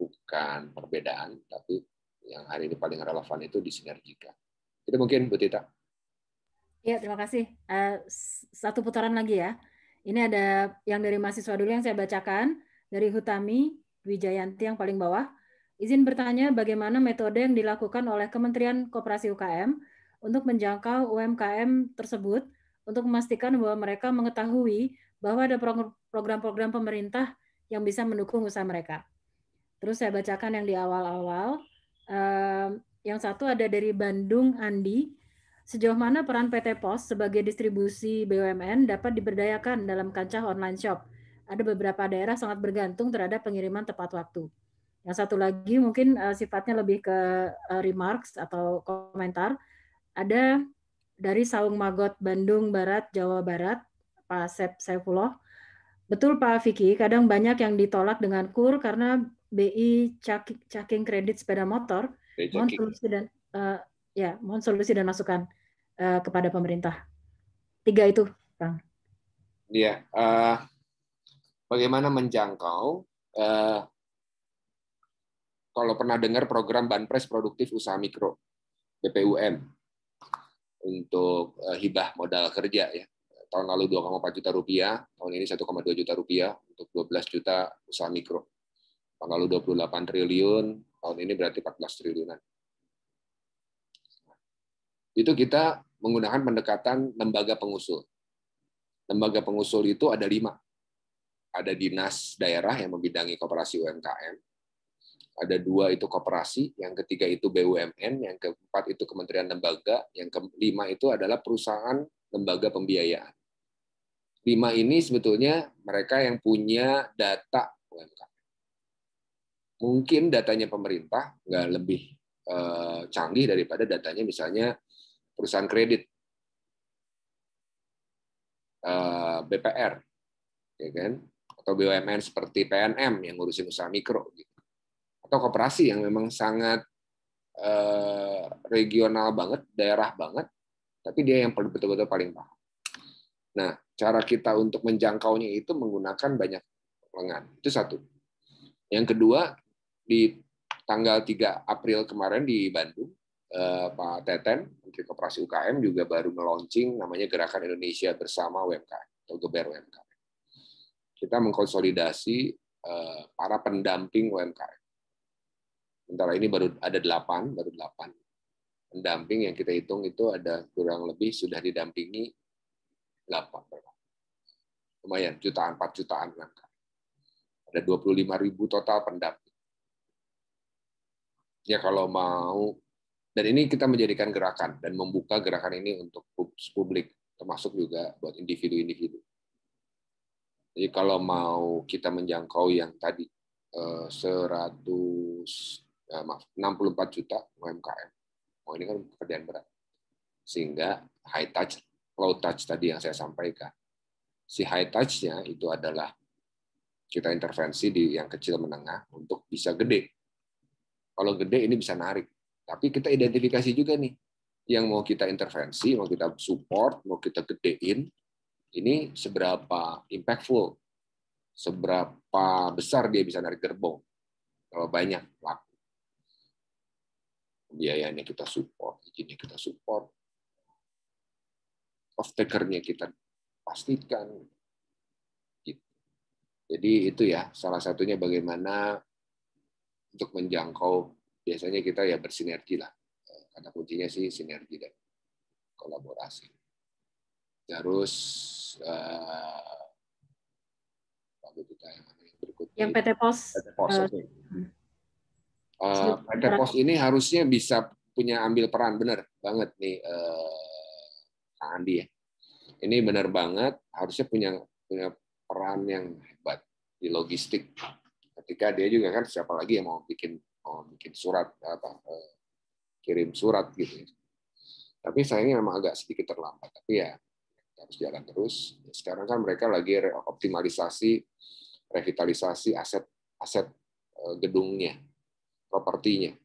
bukan perbedaan, tapi yang hari ini paling relevan itu disinergikan. Itu mungkin Bu Tita. Ya, terima kasih. Satu putaran lagi ya. Ini ada yang dari mahasiswa dulu yang saya bacakan. Dari Hutami Wijayanti yang paling bawah. Izin bertanya bagaimana metode yang dilakukan oleh Kementerian Koperasi UKM untuk menjangkau UMKM tersebut untuk memastikan bahwa mereka mengetahui bahwa ada program-program pemerintah yang bisa mendukung usaha mereka. Terus saya bacakan yang di awal-awal. Yang satu ada dari Bandung, Andi. Sejauh mana peran PT POS sebagai distribusi BUMN dapat diberdayakan dalam kancah online shop? Ada beberapa daerah sangat bergantung terhadap pengiriman tepat waktu. Yang satu lagi mungkin sifatnya lebih ke remarks atau komentar. Ada dari Saung Magot, Bandung Barat, Jawa Barat, Pak Saifullah. Betul Pak Vicky, kadang banyak yang ditolak dengan KUR karena BI caking kredit sepeda motor. Mohon solusi dan masukan kepada pemerintah. 3 itu, Bang. Iya, bagaimana menjangkau? Kalau pernah dengar program Banpres Produktif Usaha Mikro, BPUM, untuk hibah modal kerja ya. Tahun lalu 2,4 juta rupiah, tahun ini 1,2 juta rupiah untuk 12 juta usaha mikro. Tahun lalu 28 triliun, tahun ini berarti 14 triliunan. itu kita menggunakan pendekatan lembaga pengusul. Lembaga pengusul itu ada 5. Ada dinas daerah yang membidangi koperasi UMKM, ada 2 itu koperasi, yang ketiga itu BUMN, yang keempat itu kementerian lembaga, yang kelima itu adalah perusahaan lembaga pembiayaan. 5 ini sebetulnya mereka yang punya data UMKM. Mungkin datanya pemerintah nggak lebih canggih daripada datanya misalnya perusahaan kredit, BPR, ya kan? Atau BUMN seperti PNM yang ngurusin usaha mikro, gitu. Atau koperasi yang memang sangat regional banget, daerah banget, tapi dia yang betul-betul paling paham. Nah, cara kita untuk menjangkaunya itu menggunakan banyak lengan. Itu satu. Yang kedua, di tanggal 3 April kemarin di Bandung, Pak Teten, Menteri Koperasi UKM juga baru meluncing namanya Gerakan Indonesia Bersama UMKM atau GBER UMKM. Kita mengkonsolidasi para pendamping UMKM. Sementara ini baru 8 pendamping yang kita hitung itu ada kurang lebih sudah didampingi 8. Lumayan, 4 jutaan UMKM. Ada 25.000 total pendamping. Ya kalau mau, dan ini kita menjadikan gerakan dan membuka gerakan ini untuk publik, termasuk juga buat individu-individu. Jadi kalau mau kita menjangkau yang tadi 64 juta UMKM, ini kan pekerjaan berat. Sehingga high touch, low touch tadi yang saya sampaikan. Si high touch-nya itu adalah kita intervensi di yang kecil menengah untuk bisa gede. Kalau gede ini bisa narik. Tapi kita identifikasi juga nih, yang mau kita intervensi, mau kita support, mau kita gedein, ini seberapa impactful, seberapa besar dia bisa narik gerbong. Kalau banyak laku. Biayanya kita support, izinnya kita support, off-taker-nya kita pastikan. Jadi itu ya, salah satunya bagaimana untuk menjangkau, biasanya kita ya bersinergi lah. Kata kuncinya sih sinergi dan kolaborasi. Terus yang PT Pos. PT Pos, PT Pos ini harusnya bisa punya ambil peran, benar banget nih Kang Andi ya. Ini benar banget, harusnya punya peran yang hebat di logistik. Ketika dia juga kan siapa lagi yang mau bikin surat kirim surat gitu. Tapi sayangnya memang agak sedikit terlambat. Tapi ya harus jalan terus. Sekarang kan mereka lagi optimalisasi, revitalisasi aset gedungnya, propertinya.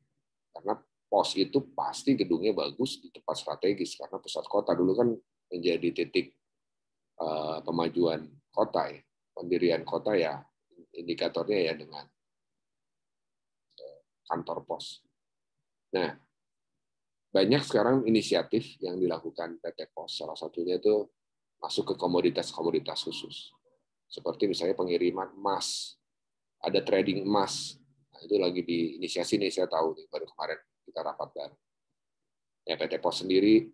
Karena pos itu pasti gedungnya bagus di tempat strategis karena pusat kota dulu kan menjadi titik pemajuan kota ya. Pendirian kota ya indikatornya ya dengan kantor pos. Nah, banyak sekarang inisiatif yang dilakukan PT Pos. Salah satunya itu masuk ke komoditas-komoditas khusus. Seperti misalnya pengiriman emas. Ada trading emas. Nah, itu lagi diinisiasi nih, saya tahu nih, baru kemarin kita rapat bareng. Ya, PT Pos sendiri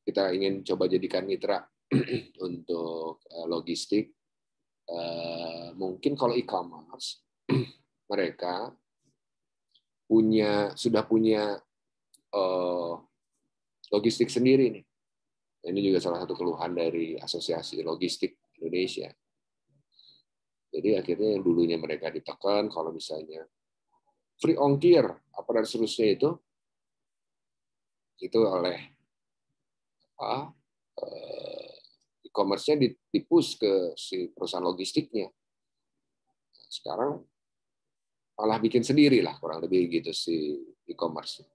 kita ingin coba jadikan mitra untuk logistik. Mungkin kalau e-commerce mereka sudah punya logistik sendiri nih. Ini juga salah satu keluhan dari Asosiasi Logistik Indonesia. Jadi akhirnya yang dulunya mereka ditekan kalau misalnya free ongkir apa dan seterusnya itu oleh e-commerce-nya dipush ke si perusahaan logistiknya. Sekarang malah bikin sendiri lah, kurang lebih gitu si e-commerce.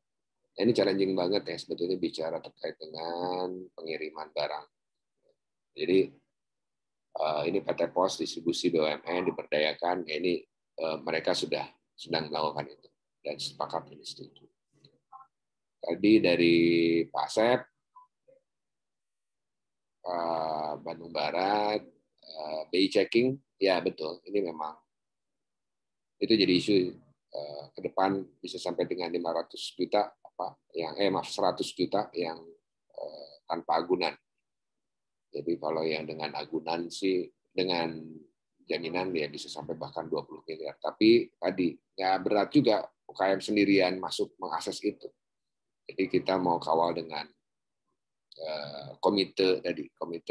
Ini challenging banget ya sebetulnya bicara terkait dengan pengiriman barang. Jadi ini PT Pos, distribusi BUMN diberdayakan, ini mereka sedang melakukan itu dan sepakat ini setuju. Tadi dari Pak Sep, Bandung Barat, BI checking, ya betul, ini memang itu jadi isu ke depan bisa sampai dengan 500 juta 100 juta yang tanpa agunan. Jadi kalau yang dengan agunan sih, dengan jaminan ya bisa sampai bahkan 20 miliar. Tapi tadi nggak berat juga UKM sendirian masuk mengakses itu. Jadi kita mau kawal dengan komite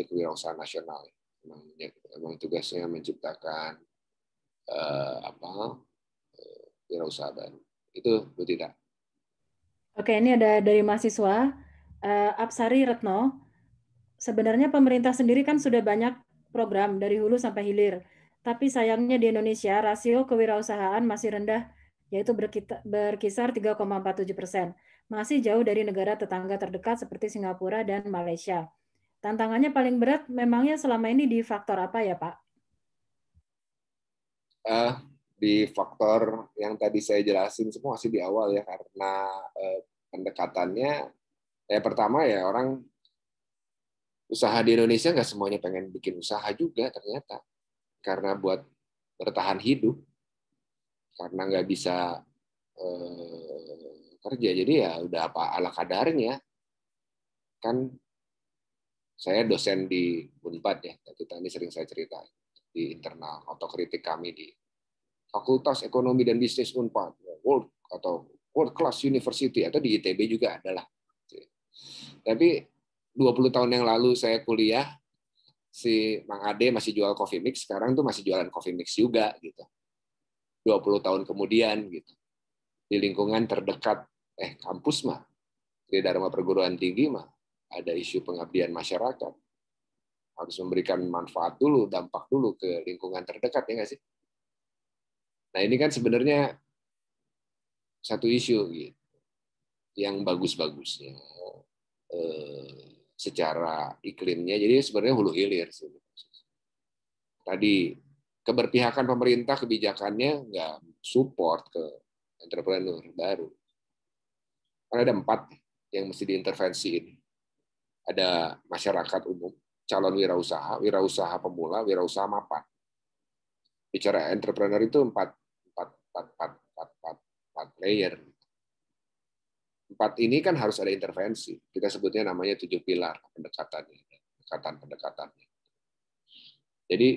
kewirausahaan nasional. Memang tugasnya menciptakan wirausaha baru. Itu Bu Tita. Oke, ini ada dari mahasiswa Apsari Retno. Sebenarnya pemerintah sendiri kan sudah banyak program dari hulu sampai hilir. Tapi sayangnya di Indonesia rasio kewirausahaan masih rendah, yaitu berkisar 3,47%. Masih jauh dari negara tetangga terdekat seperti Singapura dan Malaysia. Tantangannya paling berat memangnya selama ini di faktor apa ya, Pak? Di faktor yang tadi saya jelasin semua masih di awal ya, karena pendekatannya pertama ya orang usaha di Indonesia nggak semuanya pengen bikin usaha juga ternyata, karena buat bertahan hidup, karena nggak bisa kerja, jadi ya udah apa ala kadarnya. Kan saya dosen di Unpad ya, tadi sering saya cerita di internal otokritik kami di Fakultas Ekonomi dan Bisnis Unpad, World Class University, atau di ITB juga adalah. Tapi 20 tahun yang lalu saya kuliah, si Mang Ade masih jual coffee mix, sekarang tuh masih jualan coffee mix juga gitu. 20 tahun kemudian gitu. Di lingkungan terdekat kampus mah, di Dharma Perguruan Tinggi mah ada isu pengabdian masyarakat. Harus memberikan manfaat dulu, dampak dulu ke lingkungan terdekat, ya nggak sih? Nah ini kan sebenarnya satu isu gitu, yang bagus-bagusnya secara iklimnya, jadi sebenarnya hulu hilir. Tadi keberpihakan pemerintah, kebijakannya nggak support ke entrepreneur baru. Karena ada 4 yang mesti diintervensi ini. Ada masyarakat umum, calon wirausaha pemula, wirausaha mapan. Bicara entrepreneur itu 4 layer. 4 ini kan harus ada intervensi. Kita sebutnya namanya 7 pilar pendekatannya. Jadi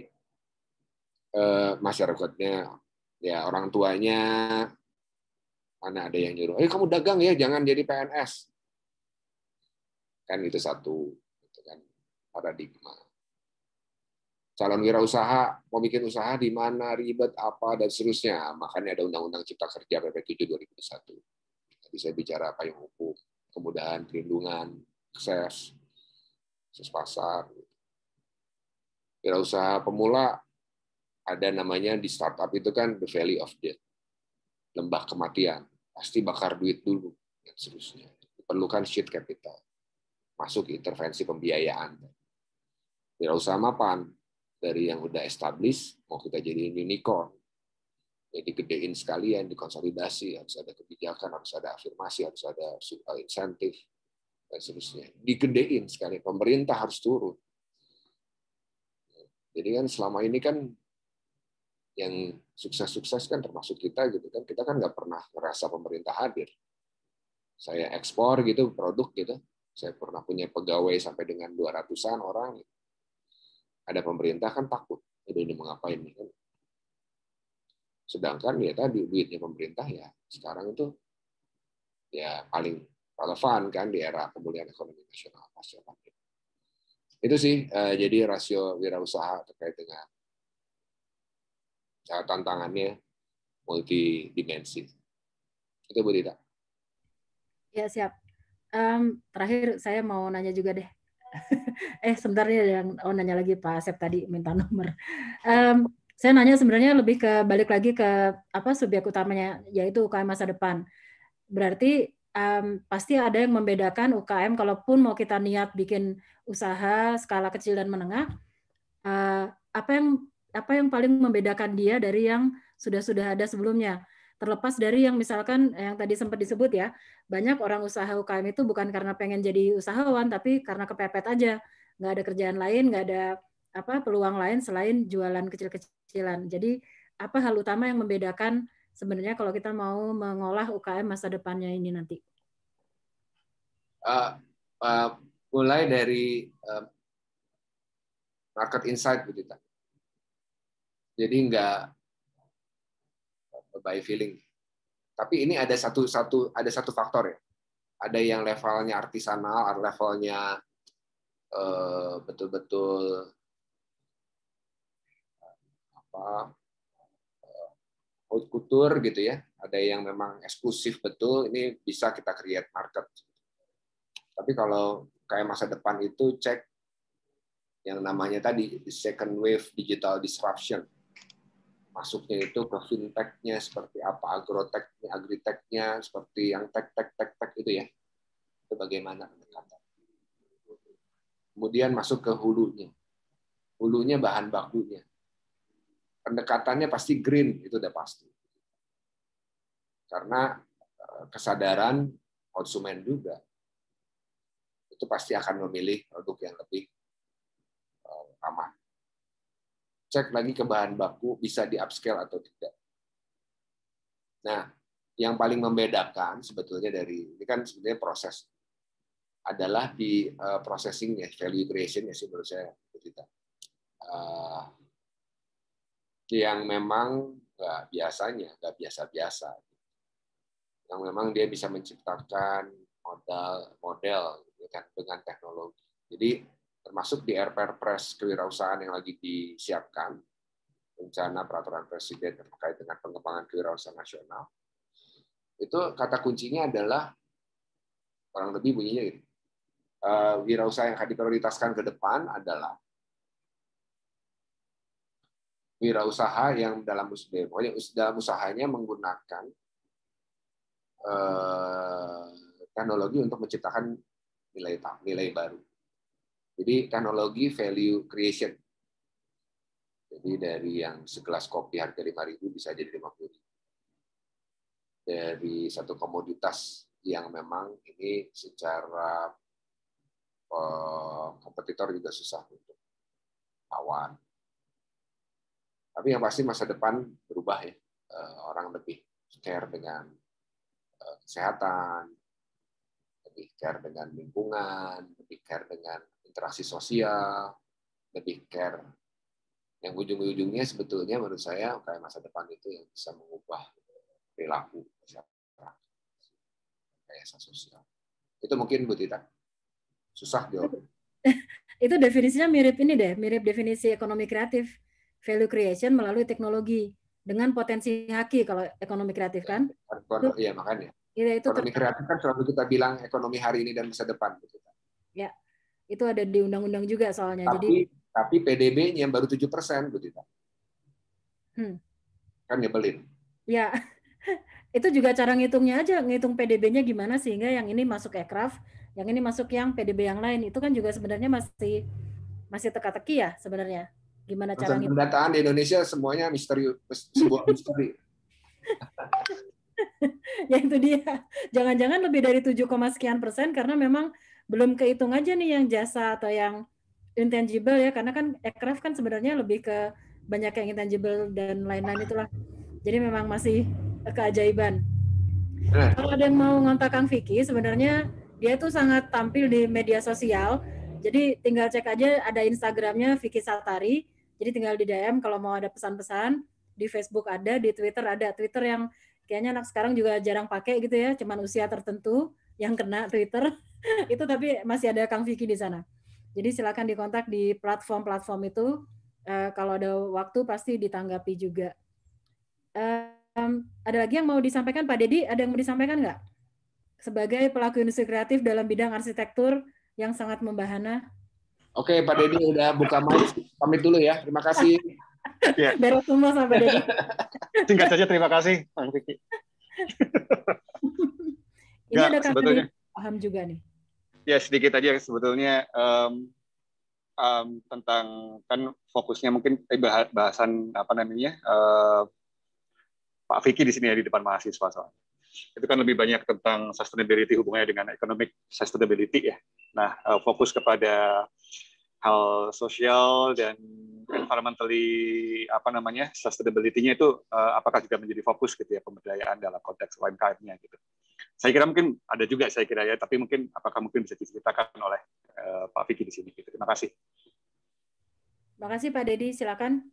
masyarakatnya, ya orang tuanya, mana ada yang nyuruh, kamu dagang ya, jangan jadi PNS. Kan itu satu, itu kan paradigma. Calon wirausaha mau bikin usaha di mana, ribet apa dan seterusnya. Makanya ada Undang-Undang Cipta Kerja PP 7 2001. Tadi saya bicara payung hukum, kemudahan, perlindungan, akses pasar. Wirausaha pemula ada namanya di startup itu kan the valley of death, lembah kematian, pasti bakar duit dulu dan seterusnya. Diperlukan seed capital, masuk intervensi pembiayaan. Wirausaha mapan dari yang udah established mau kita jadiin unicorn, jadi gedein sekalian, dikonsolidasi, harus ada kebijakan, harus ada afirmasi, harus ada insentif dan seterusnya. Digedein sekali, pemerintah harus turun. Jadi kan selama ini kan yang sukses-sukses kan termasuk kita gitu kan, kita kan nggak pernah ngerasa pemerintah hadir. Saya ekspor gitu produk gitu, saya pernah punya pegawai sampai dengan 200-an orang. Ada pemerintah kan takut, ini mau ngapain nih kan. Sedangkan ya tadi duitnya pemerintah ya sekarang itu ya paling relevan kan di era pemulihan ekonomi nasional pasca pandemi. Itu sih jadi rasio wirausaha terkait dengan tantangannya multidimensi. Itu Bu Tita. Ya, siap. Terakhir saya mau nanya juga deh. Sebentar ya, yang nanya lagi Pak Asep tadi minta nomor. Saya nanya sebenarnya lebih ke balik lagi ke apa subjek utamanya, yaitu UKM masa depan. Berarti pasti ada yang membedakan UKM, kalaupun mau kita niat bikin usaha skala kecil dan menengah, apa yang paling membedakan dia dari yang sudah ada sebelumnya. Terlepas dari yang misalkan yang tadi sempat disebut ya, banyak orang usaha UKM itu bukan karena pengen jadi usahawan, tapi karena kepepet aja, nggak ada kerjaan lain, nggak ada peluang lain selain jualan kecil-kecilan. Jadi apa hal utama yang membedakan sebenarnya kalau kita mau mengolah UKM masa depannya ini nanti? mulai dari market insight, Bu Tita. Jadi nggak by feeling. Tapi ini ada satu faktor ya. Ada yang levelnya artisanal, ada levelnya betul-betul haute couture gitu ya. Ada yang memang eksklusif betul. Ini bisa kita create market. Tapi kalau kayak masa depan itu cek yang namanya tadi second wave digital disruption. Masuknya itu ke fintech-nya seperti apa, agrotech-nya, agritech-nya, seperti yang tech itu ya. Itu bagaimana pendekatan. Kemudian masuk ke hulunya. Hulunya bahan bakunya. Pendekatannya pasti green, itu udah pasti. Karena kesadaran konsumen juga. Itu pasti akan memilih produk yang lebih aman. Cek lagi ke bahan baku, bisa di-upscale atau tidak. Nah, yang paling membedakan sebetulnya dari, ini kan sebenarnya proses, adalah di processing-nya, value creation-nya sih menurut saya. Yang memang nggak biasa-biasa. Yang memang dia bisa menciptakan model dengan teknologi. Jadi, termasuk di Perpres kewirausahaan yang lagi disiapkan, rencana peraturan presiden terkait dengan pengembangan kewirausahaan nasional. Itu kata kuncinya adalah kurang lebih bunyinya gitu. Wirausaha yang akan diprioritaskan ke depan adalah wirausaha yang dalam usahanya menggunakan teknologi untuk menciptakan nilai baru. Jadi teknologi value creation. Jadi dari yang segelas kopi harga 5.000 bisa jadi 50.000. Dari satu komoditas yang memang ini secara kompetitor juga susah untuk lawan. Tapi yang pasti masa depan berubah ya. Orang lebih care dengan kesehatan, lebih care dengan lingkungan, lebih care dengan interaksi sosial, lebih care. Yang ujung-ujungnya sebetulnya menurut saya kayak masa depan itu yang bisa mengubah perilaku masyarakat, kayak sosial. Itu mungkin Bu Tita. Susah jawab. Itu definisinya mirip ini deh, mirip definisi ekonomi kreatif, value creation melalui teknologi dengan potensi haki kalau ekonomi kreatif kan? Iya makanya. Itu ekonomi kreatif kan selalu kita bilang ekonomi hari ini dan masa depan. Ya, itu ada di undang-undang juga soalnya. Tapi PDB-nya baru 7%, Bu Tita. Kan nyebelin. Ya, itu juga cara ngitungnya aja, ngitung PDB-nya gimana sehingga yang ini masuk aircraft, yang ini masuk yang PDB yang lain. Itu kan juga sebenarnya masih teka-teki ya sebenarnya. Gimana cara ngitung? Pendataan di Indonesia semuanya sebuah misteri. Ya itu dia. Jangan-jangan lebih dari 7, sekian persen karena memang belum kehitung aja nih yang jasa atau yang intangible ya, karena kan aircraft kan sebenarnya lebih ke banyak yang intangible dan lain-lain itulah. Jadi memang masih keajaiban. Kalau ada yang mau ngontak Kang Vicky, sebenarnya dia tuh sangat tampil di media sosial. Jadi tinggal cek aja, ada Instagramnya Vicky Satari. Jadi tinggal di DM kalau mau ada pesan-pesan. Di Facebook ada, di Twitter ada. Twitter yang kayaknya anak sekarang juga jarang pakai gitu ya, cuman usia tertentu yang kena Twitter. Itu tapi masih ada Kang Vicky di sana. Jadi silakan dikontak di platform-platform itu. Kalau ada waktu pasti ditanggapi juga. Ada lagi yang mau disampaikan Pak Dedi? Ada yang mau disampaikan nggak? Sebagai pelaku industri kreatif dalam bidang arsitektur yang sangat membahana. Oke, Pak Dedi udah buka mic. Pamit dulu ya. Terima kasih. Ya. Beres semua sama Pak Dedi. Singkat saja, terima kasih, Bang Vicky. Ini ada sebetulnya paham juga nih. Ya, sedikit aja sebetulnya tentang kan fokusnya mungkin bahasan apa namanya Pak Vicky di sini ya di depan mahasiswa soalnya. Itu kan lebih banyak tentang sustainability, hubungannya dengan economic sustainability ya. Nah, fokus kepada hal sosial dan environmentally apa namanya sustainability-nya itu apakah juga menjadi fokus gitu ya pemberdayaan dalam konteks UMKM-nya gitu. Saya kira mungkin ada juga saya kira ya, tapi mungkin apakah mungkin bisa diceritakan oleh Pak Vicky di sini. Terima kasih. Terima kasih Pak Dedi, silakan.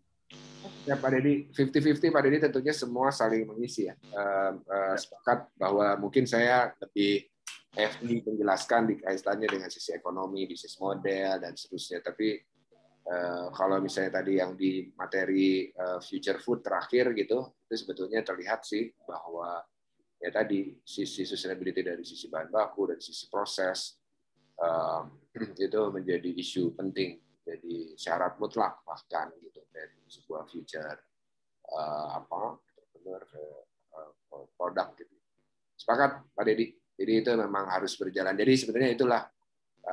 Ya Pak Dedi, 50-50 Pak Dedi tentunya semua saling mengisi ya. Sepakat bahwa mungkin saya lebih menjelaskan di kaitannya dengan sisi ekonomi, bisnis model dan seterusnya. Tapi kalau misalnya tadi yang di materi future food terakhir gitu, itu sebetulnya terlihat sih bahwa ya tadi sisi sustainability dari sisi bahan baku, dari sisi proses itu menjadi isu penting, jadi syarat mutlak bahkan gitu dari sebuah future entrepreneur produk gitu. Sepakat Pak Dedi. Jadi itu memang harus berjalan. Jadi sebenarnya itulah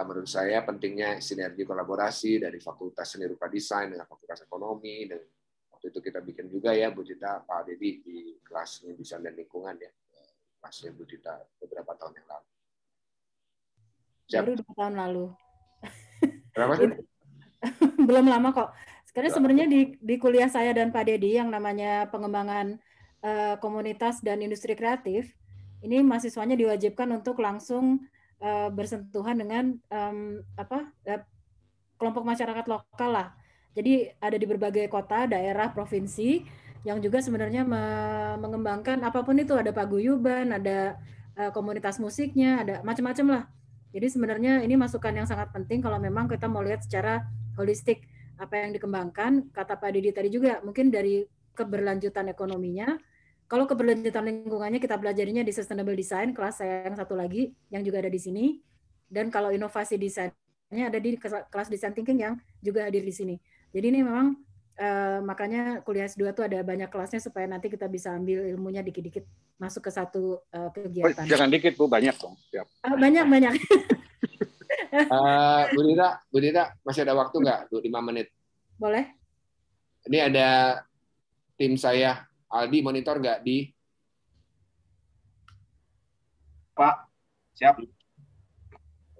menurut saya pentingnya sinergi kolaborasi dari Fakultas Seni Rupa Desain dengan Fakultas Ekonomi, dan waktu itu kita bikin juga ya Bu Tita, Pak Dedi di kelas desain dan lingkungan ya. Kelasnya Bu Tita beberapa tahun yang lalu. Siap. Baru 2 tahun lalu. Berapa sih? Belum lama kok. Sebenarnya di kuliah saya dan Pak Dedi yang namanya pengembangan komunitas dan industri kreatif, ini mahasiswanya diwajibkan untuk langsung bersentuhan dengan kelompok masyarakat lokal lah. Jadi ada di berbagai kota, daerah, provinsi yang juga sebenarnya mengembangkan apapun itu, ada paguyuban, ada komunitas musiknya, ada macam-macam lah. Jadi sebenarnya ini masukan yang sangat penting kalau memang kita mau lihat secara holistik apa yang dikembangkan. Kata Pak Didi tadi juga mungkin dari keberlanjutan ekonominya. Kalau keberlanjutan lingkungannya kita pelajarinya di Sustainable Design, kelas saya yang satu lagi yang juga ada di sini. Dan kalau inovasi desainnya ada di kelas Design Thinking yang juga hadir di sini. Jadi ini memang makanya kuliah S2 itu ada banyak kelasnya supaya nanti kita bisa ambil ilmunya dikit-dikit masuk ke satu kegiatan. Oh, jangan dikit Bu, banyak dong. Banyak. Bu Dita, masih ada waktu nggak? 5 menit. Boleh. Ini ada tim saya, Aldi, monitor nggak di? Pak, siap.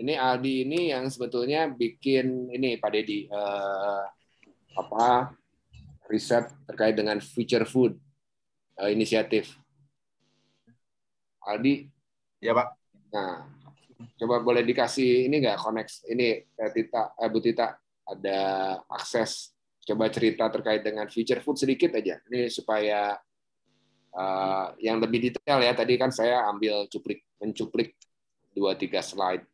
Ini Aldi ini yang sebetulnya bikin ini Pak Dedi riset terkait dengan future food inisiatif. Aldi. Ya Pak. Nah, coba boleh dikasih ini nggak koneksi ini Bu Tita ada akses, coba cerita terkait dengan future food sedikit aja. Ini supaya yang lebih detail ya. Tadi kan saya ambil mencuplik 2-3 slide.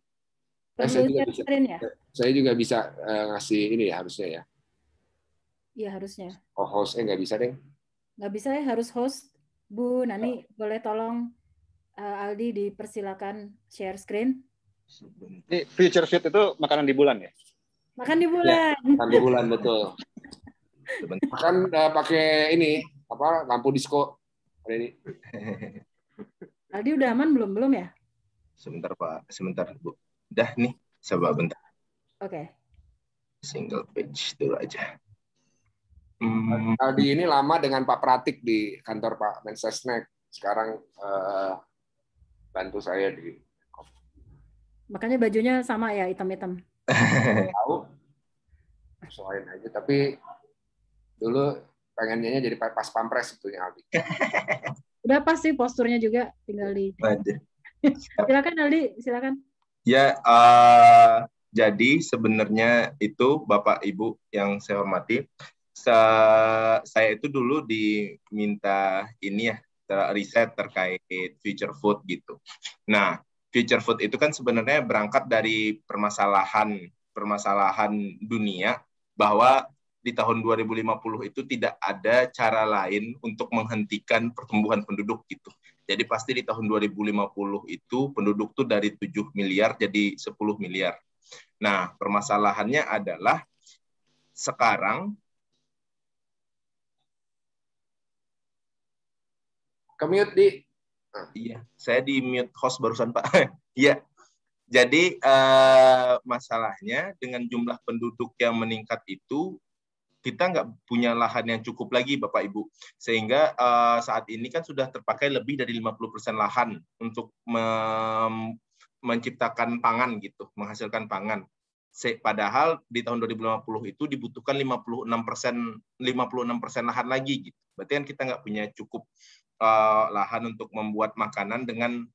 Saya juga bisa ngasih ini ya harusnya ya. Iya harusnya. Oh hostnya nggak bisa deh. Nggak bisa ya, harus host. Bu Nani, boleh tolong Aldi dipersilakan share screen. Ini future food itu makanan di bulan ya? Makan di bulan. Ya, makan di bulan betul. Makan pakai ini lampu disco. Aldi udah aman belum ya? Sebentar Pak, sebentar Bu. Udah nih, coba bentar. Oke. Single page dulu aja. Aldi ini lama dengan Pak Pratik di kantor Pak Mensesnek. Sekarang bantu saya di. Makanya bajunya sama ya, hitam-hitam. Tahu. Soalin aja. Tapi dulu pengennya jadi pas pampres sebetulnya Aldi. Udah pas sih posturnya juga, tinggal di. Silakan Aldi, silakan. Ya, jadi sebenarnya itu Bapak Ibu yang saya hormati, saya itu dulu diminta ini ya, riset terkait future food gitu. Nah, future food itu kan sebenarnya berangkat dari permasalahan dunia bahwa di tahun 2050 itu tidak ada cara lain untuk menghentikan pertumbuhan penduduk gitu. Jadi pasti di tahun 2050 itu penduduk tuh dari 7 miliar jadi 10 miliar. Nah, permasalahannya adalah sekarang Ke-mute di. Iya, saya di mute host barusan Pak. Iya. Jadi masalahnya dengan jumlah penduduk yang meningkat itu kita nggak punya lahan yang cukup lagi Bapak Ibu. Sehingga saat ini kan sudah terpakai lebih dari 50% lahan untuk menciptakan pangan gitu, menghasilkan pangan. Padahal di tahun 2050 itu dibutuhkan 56% lahan lagi gitu. Berarti kan kita nggak punya cukup lahan untuk membuat makanan dengan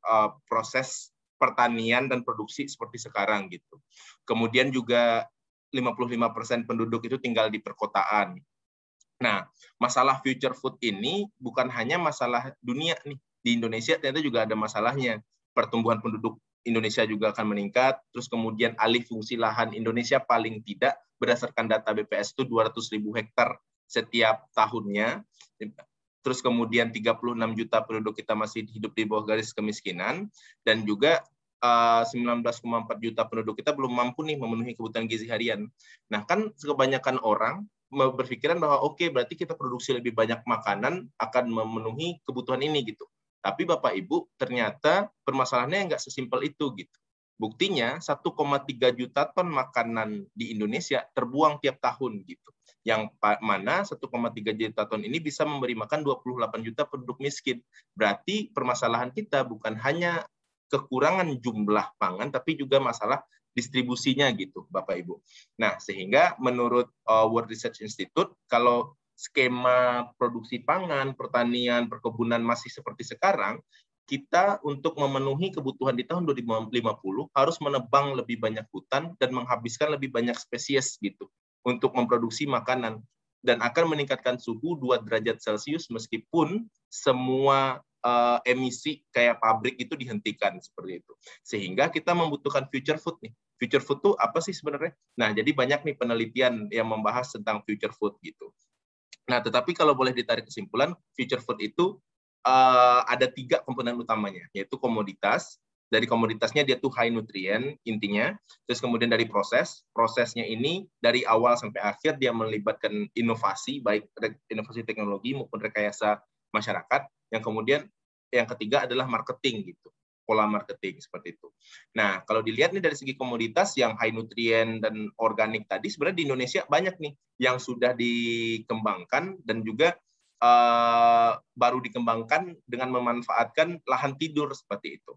proses pertanian dan produksi seperti sekarang gitu. Kemudian juga 55% penduduk itu tinggal di perkotaan. Nah, masalah future food ini bukan hanya masalah dunia nih. Di Indonesia ternyata juga ada masalahnya. Pertumbuhan penduduk Indonesia juga akan meningkat, terus kemudian alih fungsi lahan Indonesia paling tidak berdasarkan data BPS itu 200.000 hektar setiap tahunnya. Terus kemudian 36 juta penduduk kita masih hidup di bawah garis kemiskinan, dan juga 19,4 juta penduduk kita belum mampu nih memenuhi kebutuhan gizi harian. Nah, kan kebanyakan orang berpikiran bahwa oke, berarti kita produksi lebih banyak makanan akan memenuhi kebutuhan ini gitu. Tapi Bapak Ibu, ternyata permasalahannya nggak sesimpel itu gitu. Buktinya 1,3 juta ton makanan di Indonesia terbuang tiap tahun gitu. Yang mana 1,3 juta ton ini bisa memberi makan 28 juta penduduk miskin. Berarti permasalahan kita bukan hanya kekurangan jumlah pangan, tapi juga masalah distribusinya gitu, Bapak Ibu. Nah, sehingga menurut World Research Institute, kalau skema produksi pangan, pertanian, perkebunan masih seperti sekarang, kita untuk memenuhi kebutuhan di tahun 2050 harus menebang lebih banyak hutan dan menghabiskan lebih banyak spesies gitu untuk memproduksi makanan, dan akan meningkatkan suhu 2 derajat Celcius meskipun semua emisi kayak pabrik itu dihentikan seperti itu. Sehingga kita membutuhkan future food nih. Future food itu apa sih sebenarnya? Nah, jadi banyak nih penelitian yang membahas tentang future food gitu. Nah, tetapi kalau boleh ditarik kesimpulan, future food itu ada 3 komponen utamanya, yaitu komoditas. Dari komoditasnya dia tuh high nutrient intinya, terus kemudian dari prosesnya ini dari awal sampai akhir dia melibatkan inovasi, baik inovasi teknologi maupun rekayasa masyarakat. Yang kemudian yang ketiga adalah marketing gitu, pola marketing seperti itu. Nah, kalau dilihat nih dari segi komoditas yang high nutrient dan organik tadi, sebenarnya di Indonesia banyak nih yang sudah dikembangkan dan juga baru dikembangkan dengan memanfaatkan lahan tidur seperti itu.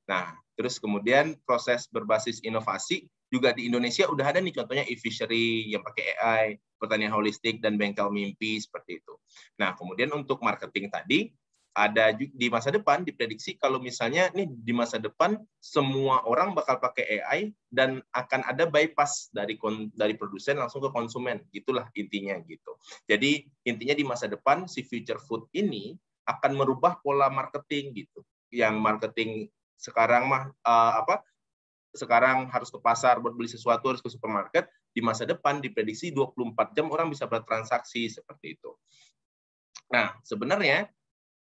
Nah, terus kemudian proses berbasis inovasi juga di Indonesia udah ada nih, contohnya e-fishery yang pakai AI, pertanian holistik, dan bengkel mimpi seperti itu. Nah, kemudian untuk marketing tadi, ada di masa depan diprediksi kalau misalnya nih di masa depan semua orang bakal pakai AI dan akan ada bypass dari produsen langsung ke konsumen, gitulah intinya gitu. Jadi intinya di masa depan si future food ini akan merubah pola marketing gitu. Yang marketing sekarang sekarang harus ke pasar buat beli sesuatu, harus ke supermarket, di masa depan diprediksi 24 jam orang bisa bertransaksi seperti itu. Nah, sebenarnya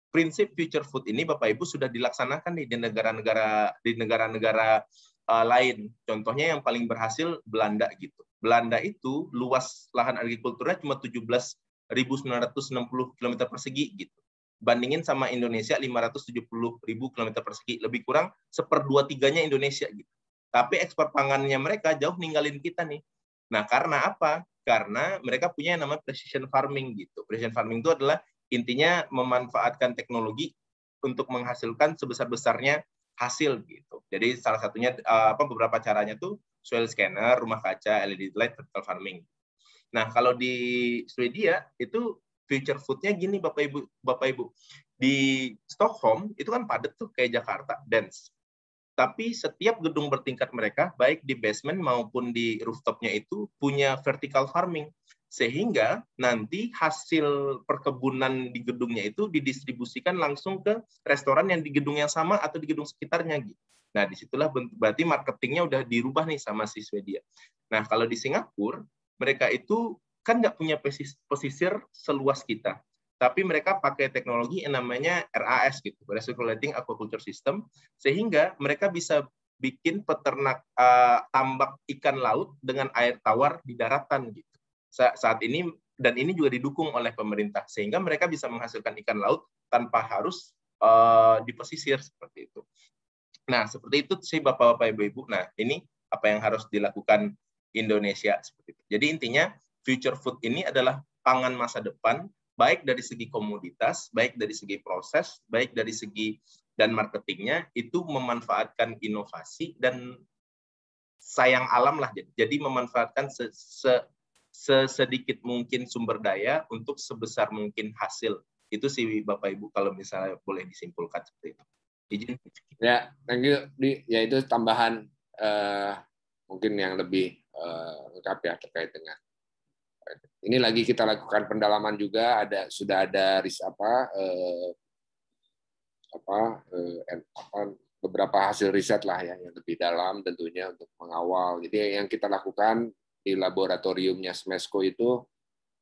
prinsip future food ini Bapak Ibu sudah dilaksanakan nih di negara-negara lain. Contohnya yang paling berhasil Belanda gitu. Belanda itu luas lahan agrikulturnya cuma 17.960 km persegi gitu. Bandingin sama Indonesia 570.000 km persegi, lebih kurang 1/2/3-nya Indonesia gitu. Tapi ekspor pangannya mereka jauh ninggalin kita nih. Nah, karena apa? Karena mereka punya yang namanya precision farming gitu. Precision farming itu adalah intinya memanfaatkan teknologi untuk menghasilkan sebesar-besarnya hasil gitu. Jadi salah satunya beberapa caranya tuh soil scanner, rumah kaca, LED light, vertical farming. Nah, kalau di Swedia itu future food-nya gini Bapak Ibu. Di Stockholm itu kan padat tuh kayak Jakarta, dense. Tapi setiap gedung bertingkat mereka, baik di basement maupun di rooftop-nya itu punya vertical farming. Sehingga nanti hasil perkebunan di gedungnya itu didistribusikan langsung ke restoran yang di gedung yang sama atau di gedung sekitarnya gitu. Nah, disitulah berarti marketingnya udah dirubah nih sama si Swedia. Nah, kalau di Singapura, mereka itu kan nggak punya pesisir seluas kita. Tapi mereka pakai teknologi yang namanya RAS gitu, Recirculating Aquaculture System, sehingga mereka bisa bikin peternak tambak ikan laut dengan air tawar di daratan gitu. Saat ini, dan ini juga didukung oleh pemerintah, sehingga mereka bisa menghasilkan ikan laut tanpa harus di pesisir seperti itu. Nah, seperti itu sih Bapak-Bapak, Ibu-Ibu. Nah, ini apa yang harus dilakukan Indonesia seperti itu. Jadi intinya future food ini adalah pangan masa depan, baik dari segi komoditas, baik dari segi proses, baik dari segi dan marketingnya, itu memanfaatkan inovasi dan sayang alam lah. Jadi memanfaatkan sesedikit mungkin sumber daya untuk sebesar mungkin hasil. Itu sih Bapak Ibu kalau misalnya boleh disimpulkan seperti itu. Izin. Ya, thank you. Ya itu tambahan mungkin yang lebih lengkap ya terkait dengan ini. Lagi kita lakukan pendalaman juga, sudah ada beberapa hasil riset lah ya yang lebih dalam tentunya untuk mengawal. Jadi yang kita lakukan di laboratoriumnya Smesco itu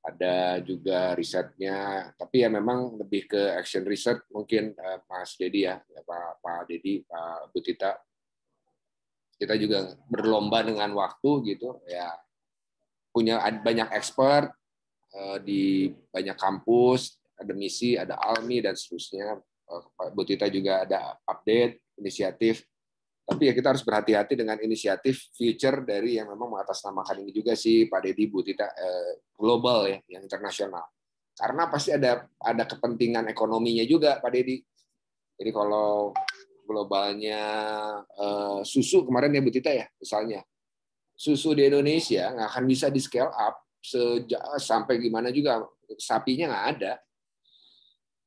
ada juga risetnya, tapi ya memang lebih ke action research mungkin Mas Dedi ya, Pak Dedi, Pak Butita. Kita juga berlomba dengan waktu gitu ya, punya banyak expert di banyak kampus, ada misi, ada ALMI dan seterusnya. Pak Butita juga ada update inisiatif. Tapi ya kita harus berhati-hati dengan inisiatif future dari yang memang mengatasnamakan ini juga sih Pak Dedi, Bu Tita, global ya, yang internasional. Karena pasti ada kepentingan ekonominya juga Pak Dedi. Jadi kalau globalnya susu kemarin ya Bu Tita ya, misalnya susu di Indonesia nggak akan bisa di scale up sampai gimana juga, sapinya nggak ada.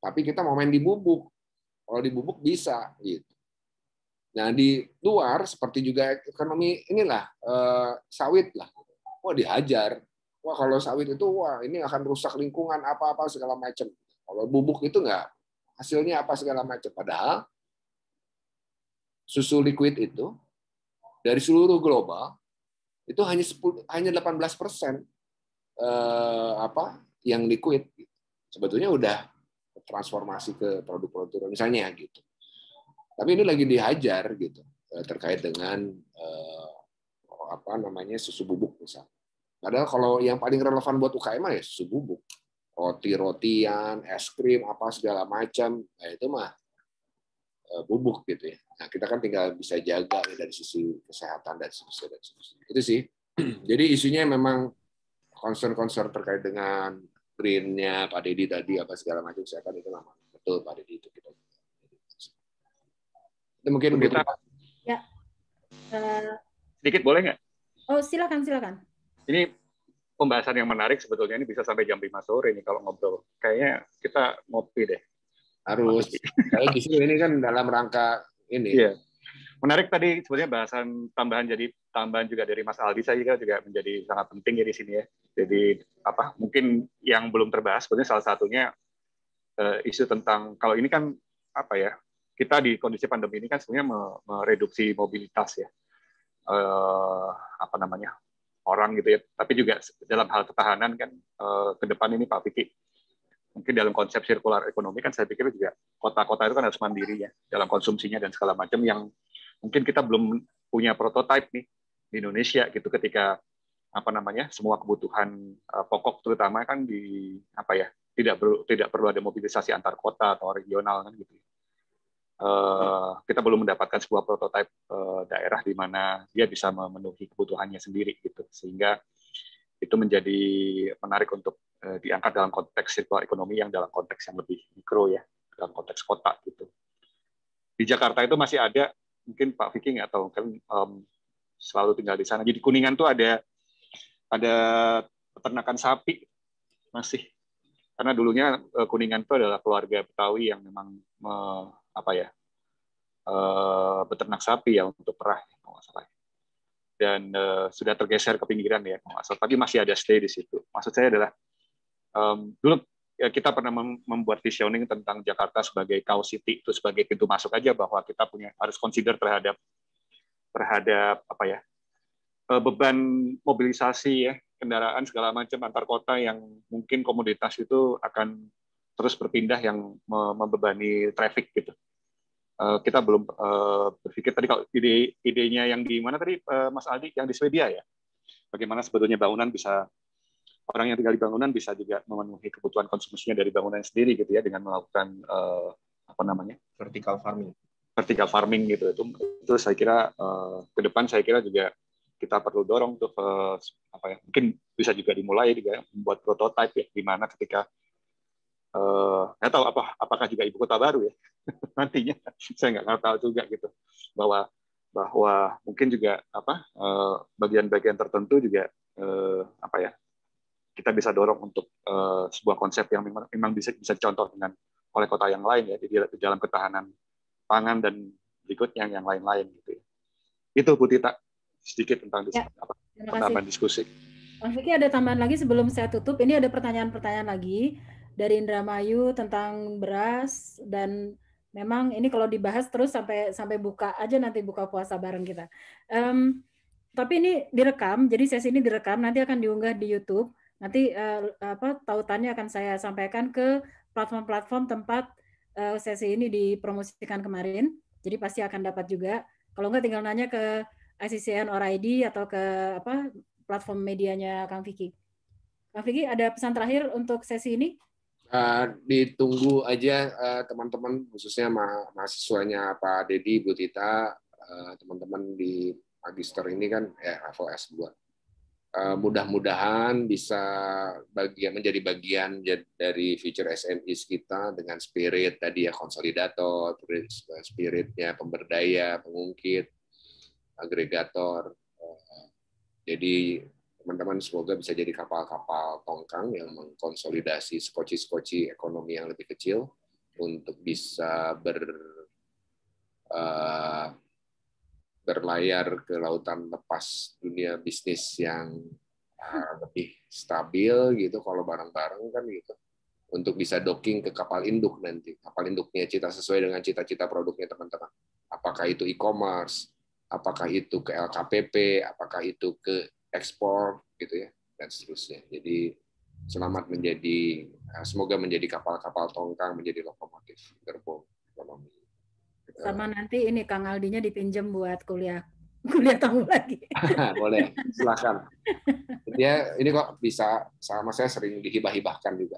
Tapi kita mau main di bubuk. Kalau di bubuk bisa gitu. Nah di luar seperti juga ekonomi inilah sawit lah, wah dihajar, wah kalau sawit itu wah ini akan rusak lingkungan apa-apa segala macam. Kalau bubuk itu enggak, hasilnya apa segala macam. Padahal susu liquid itu dari seluruh global itu hanya 18% yang liquid. Sebetulnya udah transformasi ke produk-produk misalnya gitu. Tapi ini lagi dihajar gitu terkait dengan susu bubuk misalnya. Padahal kalau yang paling relevan buat UKM ya susu bubuk, roti-rotian, es krim apa segala macam, itu mah bubuk gitu ya. Nah kita kan tinggal bisa jaga dari sisi kesehatan dan seterusnya. Itu sih. Jadi isunya memang concern terkait dengan green-nya Pak Dedi tadi apa segala macam kesehatan itu memang betul Pak Dedi itu kita. Itu mungkin kita. Ya. Sedikit boleh nggak? Oh silakan. Ini pembahasan yang menarik sebetulnya, ini bisa sampai jam 5 sore nih kalau ngobrol. Kayaknya kita ngopi deh. Harus. Kayak justru ini kan dalam rangka ini. Iya. Menarik tadi sebenarnya bahasan tambahan juga dari Mas Aldi, saya kira juga menjadi sangat penting ya di sini ya. Jadi mungkin yang belum terbahas sebenarnya salah satunya isu tentang kalau ini kan kita di kondisi pandemi ini kan sebenarnya mereduksi mobilitas ya, orang gitu ya. Tapi juga dalam hal ketahanan kan ke depan ini Pak Vicky, mungkin dalam konsep sirkular ekonomi kan saya pikir juga kota-kota itu kan harus mandiri ya dalam konsumsinya dan segala macam yang mungkin kita belum punya prototipe nih di Indonesia gitu, ketika semua kebutuhan pokok terutama kan tidak perlu ada mobilisasi antar kota atau regional kan gitu. Kita belum mendapatkan sebuah prototipe daerah di mana dia bisa memenuhi kebutuhannya sendiri gitu, sehingga itu menjadi menarik untuk diangkat dalam konteks sirkular ekonomi yang dalam konteks yang lebih mikro ya, dalam konteks kota gitu. Di Jakarta itu masih ada, mungkin Pak Vicky nggak tahu kan, selalu tinggal di sana. Jadi Kuningan tuh ada peternakan sapi masih, karena dulunya Kuningan itu adalah keluarga Betawi yang memang beternak sapi ya untuk perah kalau nggak salah. Dan sudah tergeser ke pinggiran ya kalau nggak salah, tapi masih ada stay di situ. Maksud saya adalah dulu ya, kita pernah membuat visioning tentang Jakarta sebagai cow city, itu sebagai pintu masuk aja, bahwa kita harus consider terhadap beban mobilisasi ya, kendaraan segala macam antar kota yang mungkin komoditas itu akan terus berpindah yang membebani traffic gitu. Kita belum berpikir tadi kalau idenya yang di mana tadi Mas Aldi, yang di Swedia ya, bagaimana sebetulnya orang yang tinggal di bangunan bisa juga memenuhi kebutuhan konsumsinya dari bangunan sendiri gitu ya, dengan melakukan vertical farming gitu. Itu saya kira ke depan saya kira juga kita perlu dorong untuk mungkin bisa juga dimulai juga membuat prototipe ya, di mana ketika nggak tahu apakah juga ibu kota baru ya nantinya, saya nggak tahu juga gitu, bahwa mungkin juga bagian-bagian tertentu juga kita bisa dorong untuk sebuah konsep yang memang bisa dicontoh dengan oleh kota yang lain ya di dalam ketahanan pangan dan berikutnya yang lain-lain gitu ya. Itu Bu Tita sedikit tentang penambahan diskusi. Bang Vicky ada tambahan lagi sebelum saya tutup. Ini ada pertanyaan-pertanyaan lagi dari Indramayu tentang beras, dan memang ini kalau dibahas terus sampai buka aja, nanti buka puasa bareng kita. Tapi ini direkam, jadi sesi ini direkam, nanti akan diunggah di YouTube. Nanti tautannya akan saya sampaikan ke platform-platform tempat sesi ini dipromosikan kemarin. Jadi pasti akan dapat juga. Kalau enggak tinggal nanya ke ICCN or ID atau ke platform medianya Kang Vicky. Kang Vicky, ada pesan terakhir untuk sesi ini? Ditunggu aja teman-teman, khususnya mahasiswanya Pak Dedi, Bu Tita, teman-teman di Magister ini kan level S2. Mudah-mudahan bisa menjadi bagian dari future SMEs kita dengan spirit tadi ya, konsolidator, spiritnya pemberdaya, pengungkit, agregator. Jadi teman-teman semoga bisa jadi kapal-kapal tongkang yang mengkonsolidasi skoci-skoci ekonomi yang lebih kecil untuk bisa berlayar ke lautan lepas dunia bisnis yang lebih stabil gitu kalau bareng-bareng kan gitu, untuk bisa docking ke kapal induk nanti. Kapal induknya sesuai dengan cita-cita produknya teman-teman. Apakah itu e-commerce, apakah itu ke LKPP, apakah itu ke ekspor gitu ya, dan seterusnya. Jadi semoga menjadi kapal-kapal tongkang, menjadi lokomotif gerbong ekonomi. Sama nanti ini Kang Aldinya dipinjam buat kuliah tahu lagi. Boleh, silakan. Dia ini kok bisa sama saya sering dihibah-hibahkan juga.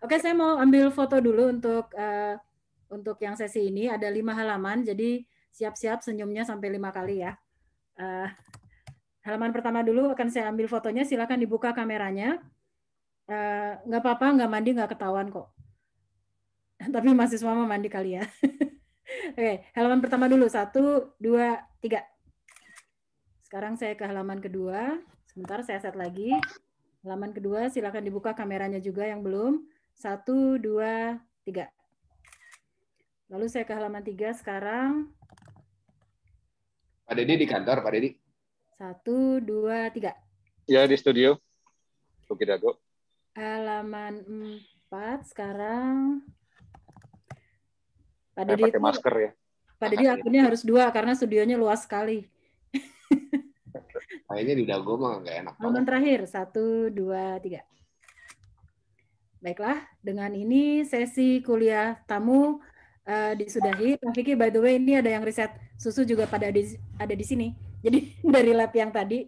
Oke, saya mau ambil foto dulu untuk yang sesi ini. Ada 5 halaman, jadi siap-siap senyumnya sampai 5 kali ya. Halaman pertama dulu akan saya ambil fotonya, silakan dibuka kameranya. Nggak apa-apa, nggak mandi nggak ketahuan kok. Tapi mahasiswa mau mandi kali ya. Oke, halaman pertama dulu, 1, 2, 3. Sekarang saya ke halaman kedua. Sebentar saya set lagi. Halaman kedua, silakan dibuka kameranya juga yang belum. 1, 2, 3. Lalu saya ke halaman 3 sekarang. Pak Dedi di kantor, Pak Dedi. 1, 2, 3. Ya, di studio. Oke, Dago. Halaman 4 sekarang. Pak Dedi pakai masker ya. Pak Dedi akunnya harus 2 karena studionya luas sekali. Kayaknya di Dago mah nggak enak. Halaman terakhir, 1, 2, 3. Baiklah, dengan ini sesi kuliah tamu disudahi. Pak Vicky, by the way, ini ada yang riset susu juga ada di sini. Jadi dari lab yang tadi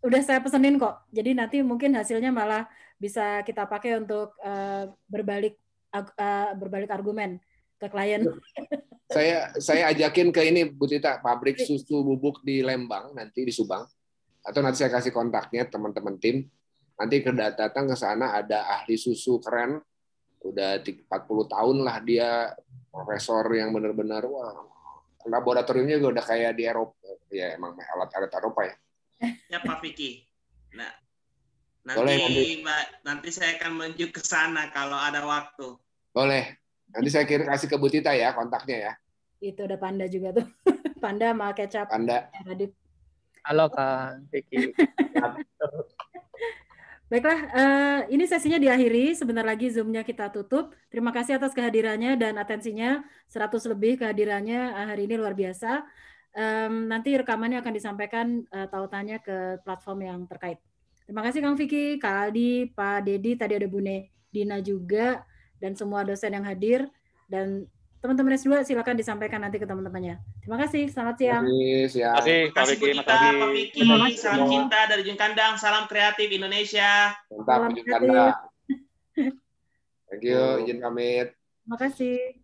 udah saya pesenin kok. Jadi nanti mungkin hasilnya malah bisa kita pakai untuk berbalik argumen ke klien. Saya ajakin ke ini Bu Tita, pabrik susu bubuk di Lembang nanti di Subang. Atau nanti saya kasih kontaknya teman-teman tim. Nanti datang ke sana, ada ahli susu keren. Udah 40 tahun lah dia, profesor yang benar-benar wah, laboratoriumnya juga udah kayak di Eropa. Ya emang alat-alat Eropa ya. Ya Pak Vicky. Nah, nanti saya akan menuju ke sana kalau ada waktu. Boleh. Nanti saya kasih ke Bu Tita ya kontaknya ya. Itu ada Panda juga tuh. Panda sama kecap. Panda. Halo Kang Vicky. Baiklah, ini sesinya diakhiri. Sebentar lagi Zoom-nya kita tutup. Terima kasih atas kehadirannya dan atensinya. 100 lebih kehadirannya hari ini luar biasa. Nanti rekamannya akan disampaikan tautannya ke platform yang terkait. Terima kasih Kang Vicky, Kak Aldi, Pak Dedi, tadi ada Bu Dina juga, dan semua dosen yang hadir. Dan teman-teman S2 silakan disampaikan nanti ke teman-temannya. Terima kasih, selamat siang. Terima kasih, Pak Vicky, salam cinta dari Ujung Kandang, salam kreatif Indonesia. Mantap, Ujung Kandang. Thank you, izin pamit. Terima kasih.